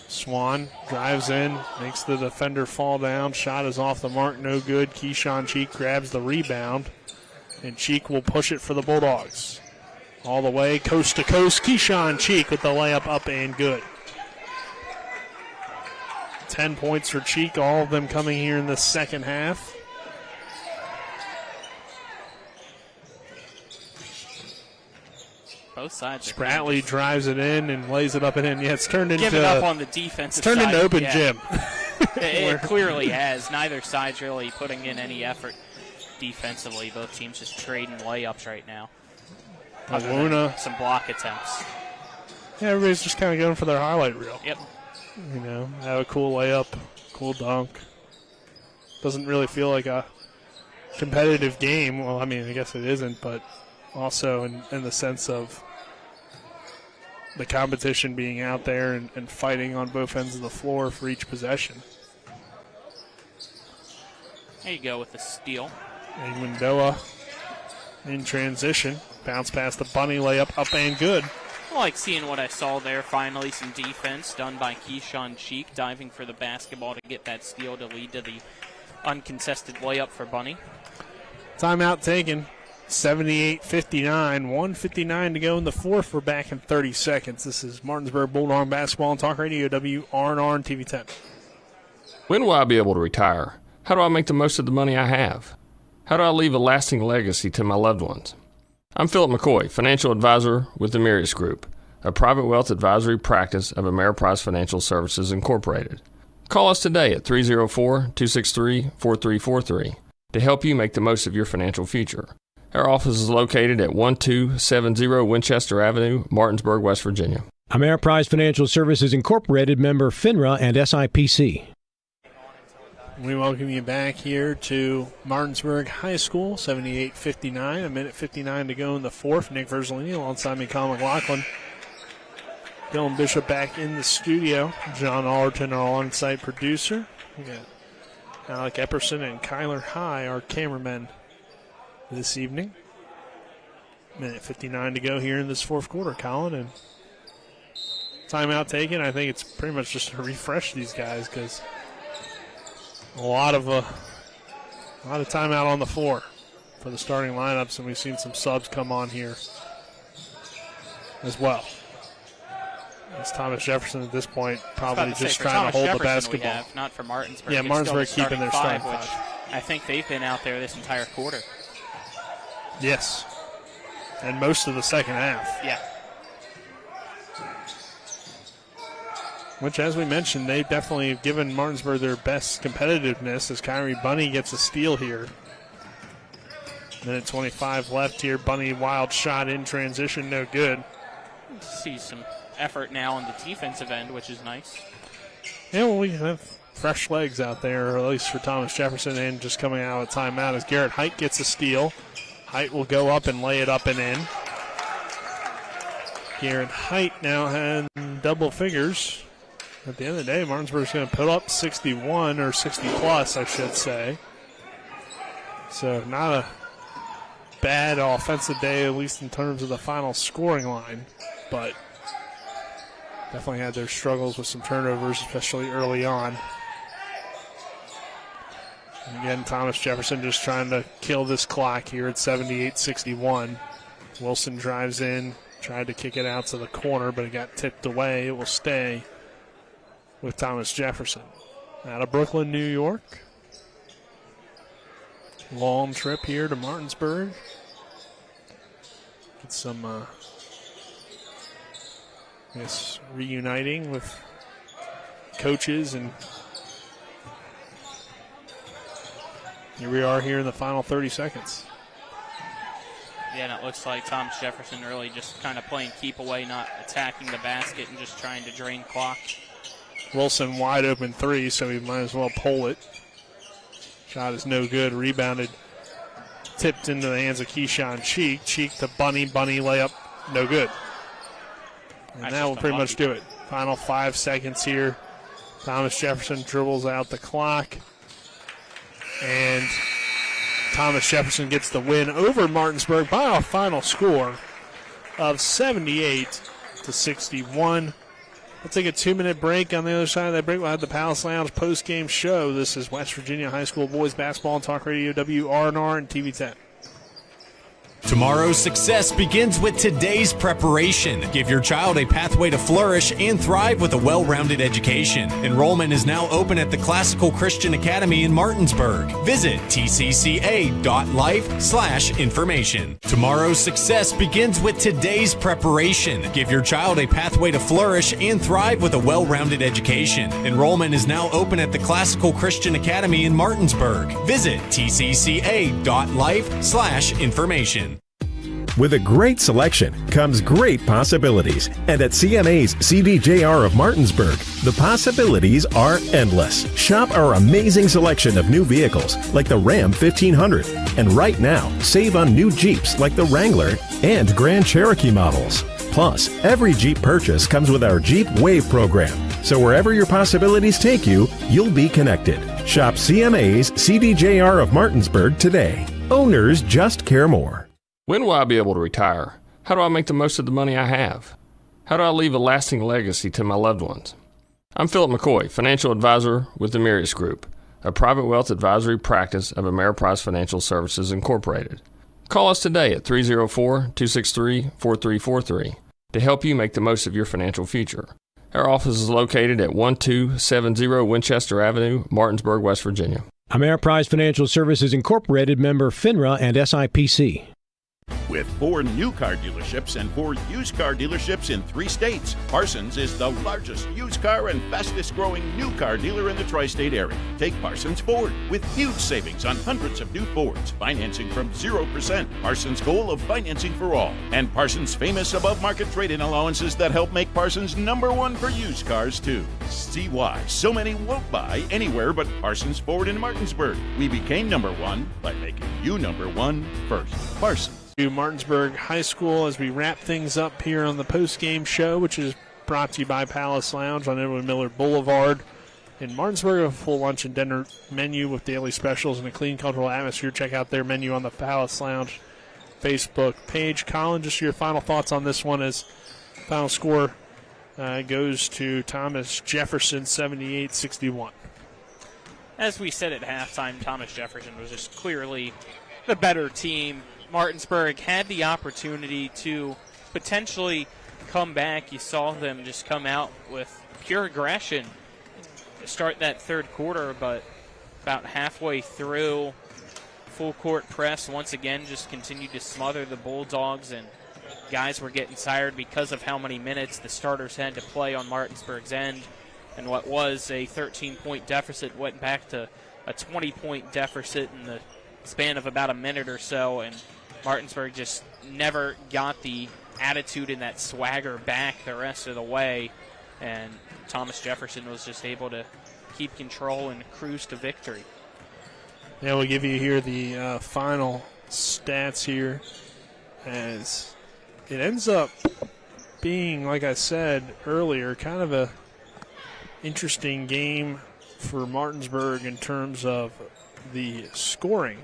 Swan drives in, makes the defender fall down. Shot is off the mark, no good. Keyshawn Cheek grabs the rebound, and Cheek will push it for the Bulldogs. All the way, coast to coast. Keyshawn Cheek with the layup up and good. 10 points for Cheek, all of them coming here in the second half. Both sides. Spratley drives it in and lays it up and in. Yeah, it's turned into giving up on the defensive side. It's turned into open gym. It clearly has. Neither side's really putting in any effort defensively. Both teams just trading layups right now. Luna. Some block attempts. Yeah, everybody's just kind of going for their highlight reel. Yep. You know, have a cool layup, cool dunk. Doesn't really feel like a competitive game. Well, I mean, I guess it isn't, but also in the sense of the competition being out there and fighting on both ends of the floor for each possession. There you go with the steal. Igmandoa in transition. Bounce past the bunny, layup up and good. I like seeing what I saw there. Finally, some defense done by Keyshawn Cheek, diving for the basketball to get that steal to lead to the uncontested layup for Bunny. Timeout taken. 78-59. 1:59 to go in the fourth. We're back in 30 seconds. This is Martinsburg Bulldog Basketball and Talk Radio, WRNR and TV 10. When will I be able to retire? How do I make the most of the money I have? How do I leave a lasting legacy to my loved ones? I'm Philip McCoy, financial advisor with the Mirius Group, a private wealth advisory practice of Ameriprise Financial Services Incorporated. Call us today at 304-263-4343 to help you make the most of your financial future. Our office is located at 1270 Winchester Avenue, Martinsburg, West Virginia. Ameriprise Financial Services Incorporated, member FINRA and SIPC. We welcome you back here to Martinsburg High School, 78-59, a minute 59 to go in the fourth. Nick Verzolini alongside me, Colin McLaughlin. Dylan Bishop back in the studio. John Allerton, our on-site producer. We got Alec Epperson and Kyler High, our cameramen this evening. Minute 59 to go here in this fourth quarter, Colin. And timeout taken. I think it's pretty much just to refresh these guys because a lot of timeout on the floor for the starting lineups, and we've seen some subs come on here as well. It's Thomas Jefferson at this point, probably just trying to hold the basketball. We have, not for Martinsburg. Yeah, Martinsburg keeping their starting five. Which I think they've been out there this entire quarter. Yes, and most of the second half. Yeah. Which, as we mentioned, they definitely have given Martinsburg their best competitiveness as Kyrie Bunny gets a steal here. Minute 25 left here. Bunny, wild shot in transition, no good. See some effort now on the defensive end, which is nice. Yeah, well, we have fresh legs out there, or at least for Thomas Jefferson, and just coming out of timeout as Garrett Height gets a steal. Height will go up and lay it up and in. Garrett Height now had double figures. At the end of the day, Martinsburg's going to put up 61 or 60 plus, I should say. So not a bad offensive day, at least in terms of the final scoring line, but definitely had their struggles with some turnovers, especially early on. And again, Thomas Jefferson just trying to kill this clock here at 78-61. Wilson drives in, tried to kick it out to the corner, but it got tipped away. It will stay with Thomas Jefferson. Out of Brooklyn, New York. long trip here to Martinsburg. Get some, reuniting with coaches, and here we are here in the final 30 seconds. Yeah, and it looks like Thomas Jefferson really just kind of playing keep away, not attacking the basket and just trying to drain clock. Wilson wide open three, so he might as well pull it. Shot is no good. Rebounded, tipped into the hands of Keyshawn Cheek. Cheek to Bunny. Bunny layup, no good. And that will pretty much do it. Final 5 seconds here. Thomas Jefferson dribbles out the clock. And Thomas Jefferson gets the win over Martinsburg by a final score of 78-61. We'll take a 2-minute break. On the other side of that break, we'll have the Palace Lounge post-game show. This is West Virginia High School Boys Basketball and Talk Radio, WRNR and TV 10. Tomorrow's success begins with today's preparation. Give your child a pathway to flourish and thrive with a well-rounded education. Enrollment is now open at the Classical Christian Academy in Martinsburg. Visit tcca.life/information. Tomorrow's success begins with today's preparation. Give your child a pathway to flourish and thrive with a well-rounded education. Enrollment is now open at the Classical Christian Academy in Martinsburg. Visit tcca.life/information. With a great selection comes great possibilities. And at CNA's CDJR of Martinsburg, the possibilities are endless. Shop our amazing selection of new vehicles like the Ram 1500. And right now, save on new Jeeps like the Wrangler and Grand Cherokee models. Plus, every Jeep purchase comes with our Jeep Wave program. So wherever your possibilities take you, you'll be connected. Shop CNA's CDJR of Martinsburg today. Owners just care more. When will I be able to retire? How do I make the most of the money I have? How do I leave a lasting legacy to my loved ones? I'm Philip McCoy, financial advisor with the Mirius Group, a private wealth advisory practice of Ameriprise Financial Services Incorporated. Call us today at 304-263-4343 to help you make the most of your financial future. Our office is located at 1270 Winchester Avenue, Martinsburg, West Virginia. Ameriprise Financial Services Incorporated, member FINRA and SIPC. With 4 new car dealerships and 4 used car dealerships in 3 states, Parsons is the largest used car and fastest growing new car dealer in the tri-state area. Take Parsons Ford with huge savings on hundreds of new Fords, financing from 0%, Parsons' goal of financing for all, and Parsons' famous above-market trade-in allowances that help make Parsons #1 for used cars too. See why so many won't buy anywhere but Parsons Ford in Martinsburg. We became #1 by making you #1 first. Parsons. To Martinsburg High School as we wrap things up here on the post-game show, which is brought to you by Palace Lounge on Edwin Miller Boulevard in Martinsburg. A full lunch and dinner menu with daily specials and a clean cultural atmosphere. Check out their menu on the Palace Lounge Facebook page. Colin, just your final thoughts on this one as final score goes to Thomas Jefferson, 78-61. As we said at halftime, Thomas Jefferson was just clearly the better team. Martinsburg had the opportunity to potentially come back. You saw them just come out with pure aggression to start that third quarter, but about halfway through, full court press once again just continued to smother the Bulldogs, and guys were getting tired because of how many minutes the starters had to play on Martinsburg's end. And what was a 13-point deficit went back to a 20-point deficit in the span of about a minute or so, and Martinsburg just never got the attitude and that swagger back the rest of the way, and Thomas Jefferson was just able to keep control and cruise to victory. Yeah, we'll give you here the final stats here, as it ends up being, like I said earlier, kind of a interesting game for Martinsburg in terms of the scoring,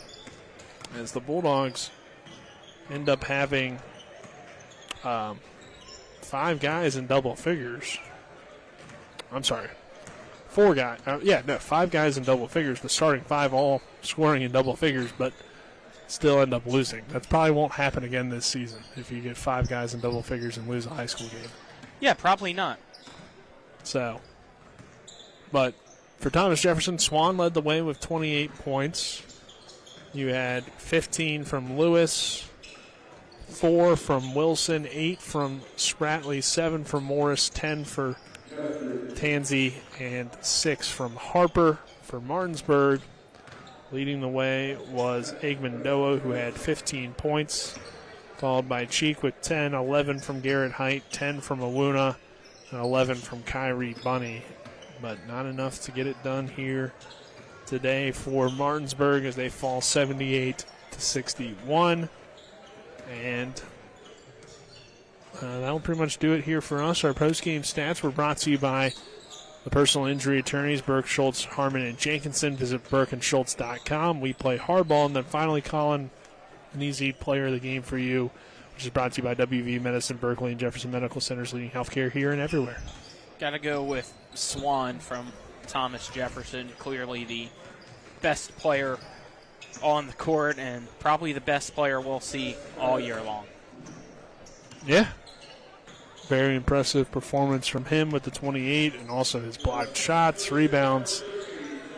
as the Bulldogs end up having 5 guys in double figures. I'm sorry, 4 guys. 5 guys in double figures. The starting 5 all scoring in double figures, but still end up losing. That probably won't happen again this season if you get 5 guys in double figures and lose a high school game. Yeah, probably not. So, but for Thomas Jefferson, Swan led the way with 28 points. You had 15 from Lewis, 4 from Wilson, 8 from Spratley, 7 from Morris, 10 for Tansey, and 6 from Harper. For Martinsburg, leading the way was Egmondoa, who had 15 points, followed by Cheek with 10, 11 from Garrett Height, 10 from Awuna, and 11 from Kyrie Bunny. But not enough to get it done here today for Martinsburg as they fall 78-61. And that'll pretty much do it here for us. Our postgame stats were brought to you by the personal injury attorneys, Burke, Schultz, Harmon, and Jenkinson. Visit burkeandschultz.com. We play hardball, and then finally, Colin, an easy player of the game for you, which is brought to you by WV Medicine, Berkeley, and Jefferson Medical Centers, leading healthcare here and everywhere. Got to go with Swan from Thomas Jefferson, clearly the best player on the court and probably the best player we'll see all year long. Yeah. Very impressive performance from him with the 28 and also his blocked shots, rebounds.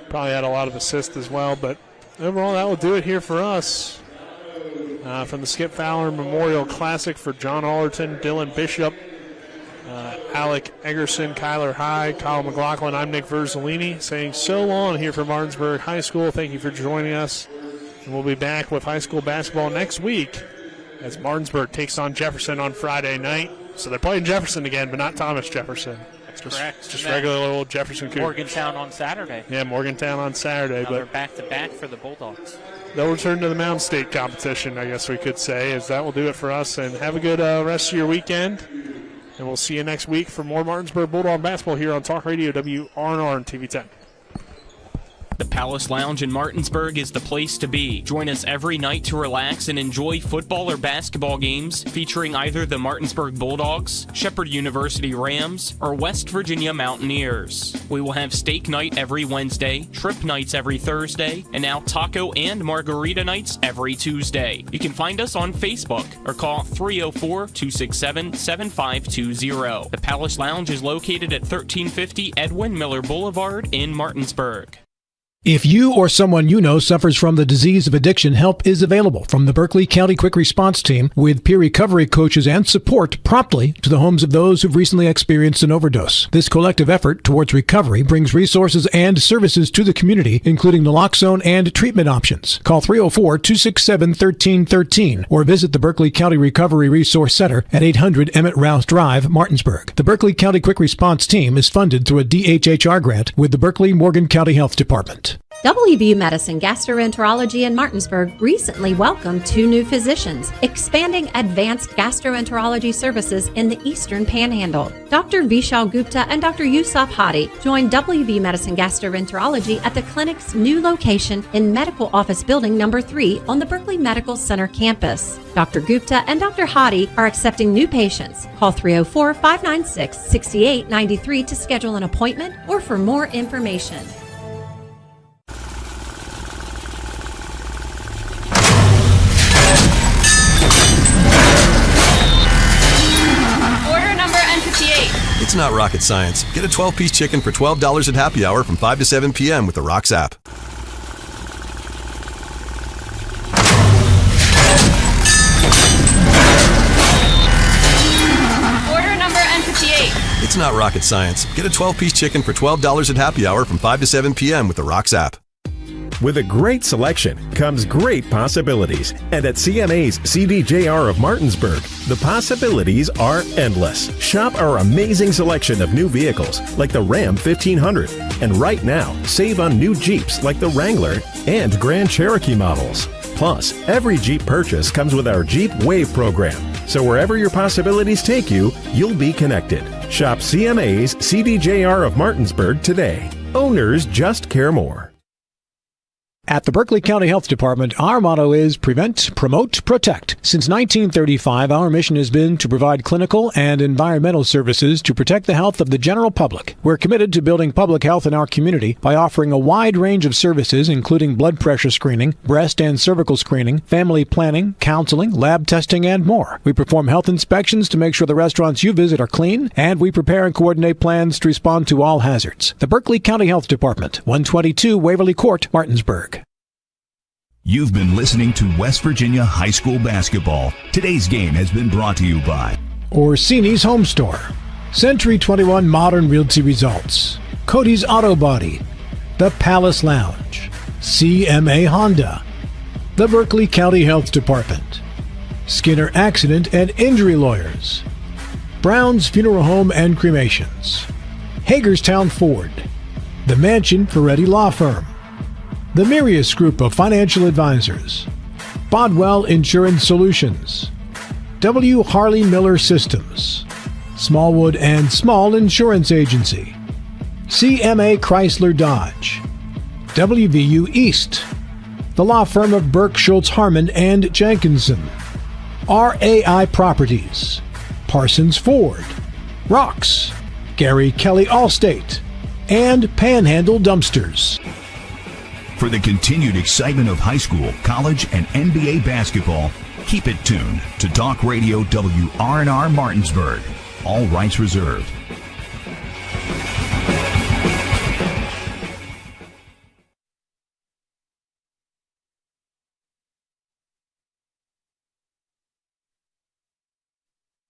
Probably had a lot of assists as well, but overall that will do it here for us. From the Skip Fowler Memorial Classic for John Allerton, Dylan Bishop, Alec Eggerson, Kyler Hyde, Kyle McLaughlin, I'm Nick Verzolini saying so long here from Martinsburg High School. Thank you for joining us. And we'll be back with high school basketball next week as Martinsburg takes on Jefferson on Friday night. So they're playing Jefferson again, but not Thomas Jefferson. That's correct. Just regular old Jefferson Cougars. Morgantown on Saturday. Yeah, Morgantown on Saturday. Another But back-to-back for the Bulldogs. they'll return to the Mound State competition, I guess we could say, as that will do it for us. And have a good rest of your weekend. And we'll see you next week for more Martinsburg Bulldog basketball here on Talk Radio WRNR and TV 10. The Palace Lounge in Martinsburg is the place to be. Join us every night to relax and enjoy football or basketball games featuring either the Martinsburg Bulldogs, Shepherd University Rams, or West Virginia Mountaineers. We will have steak night every Wednesday, trip nights every Thursday, and now taco and margarita nights every Tuesday. You can find us on Facebook or call 304-267-7520. The Palace Lounge is located at 1350 Edwin Miller Boulevard in Martinsburg. If you or someone you know suffers from the disease of addiction, help is available from the Berkeley County Quick Response Team with peer recovery coaches and support promptly to the homes of those who've recently experienced an overdose. This collective effort towards recovery brings resources and services to the community, including naloxone and treatment options. Call 304-267-1313 or visit the Berkeley County Recovery Resource Center at 800 Emmett Rouse Drive, Martinsburg. The Berkeley County Quick Response Team is funded through a DHHR grant with the Berkeley-Morgan County Health Department. WVU Medicine Gastroenterology in Martinsburg recently welcomed 2 new physicians, expanding advanced gastroenterology services in the Eastern Panhandle. Dr. Vishal Gupta and Dr. Yusuf Hadi joined WVU Medicine Gastroenterology at the clinic's new location in Medical Office Building number 3 on the Berkeley Medical Center campus. Dr. Gupta and Dr. Hadi are accepting new patients. Call 304-596-6893 to schedule an appointment or for more information. It's not rocket science. Get a 12-piece chicken for $12 at happy hour from 5 to 7 p.m. with the Rocks app. Order number N58. It's not rocket science. Get a 12-piece chicken for $12 at happy hour from 5 to 7 p.m. with the Rocks app. With a great selection comes great possibilities. And at CNA's CDJR of Martinsburg, the possibilities are endless. Shop our amazing selection of new vehicles like the Ram 1500. And right now, save on new Jeeps like the Wrangler and Grand Cherokee models. Plus, every Jeep purchase comes with our Jeep Wave program. So wherever your possibilities take you, you'll be connected. Shop CNA's CDJR of Martinsburg today. Owners just care more. At the Berkeley County Health Department, our motto is prevent, promote, protect. Since 1935, our mission has been to provide clinical and environmental services to protect the health of the general public. We're committed to building public health in our community by offering a wide range of services, including blood pressure screening, breast and cervical screening, family planning, counseling, lab testing, and more. We perform health inspections to make sure the restaurants you visit are clean, and we prepare and coordinate plans to respond to all hazards. The Berkeley County Health Department, 122 Waverly Court, Martinsburg. You've been listening to West Virginia High School Basketball. Today's game has been brought to you by Orsini's Home Store, Century 21 Modern Realty Results, Cody's Auto Body, The Palace Lounge, CMA Honda, the Berkeley County Health Department, Skinner Accident and Injury Lawyers, Brown's Funeral Home and Cremations, Hagerstown Ford, the Mansion Ferretti Law Firm, the Mirius Group of Financial Advisors, Bodwell Insurance Solutions, W. Harley Miller Systems, Smallwood and Small Insurance Agency, CMA Chrysler Dodge, WVU East, the law firm of Burke, Schultz, Harmon, and Jenkinson, RAI Properties, Parsons Ford, Rocks, Gary Kelly Allstate, and Panhandle Dumpsters. For the continued excitement of high school, college, and NBA basketball, keep it tuned to Talk Radio WRNR Martinsburg. All rights reserved.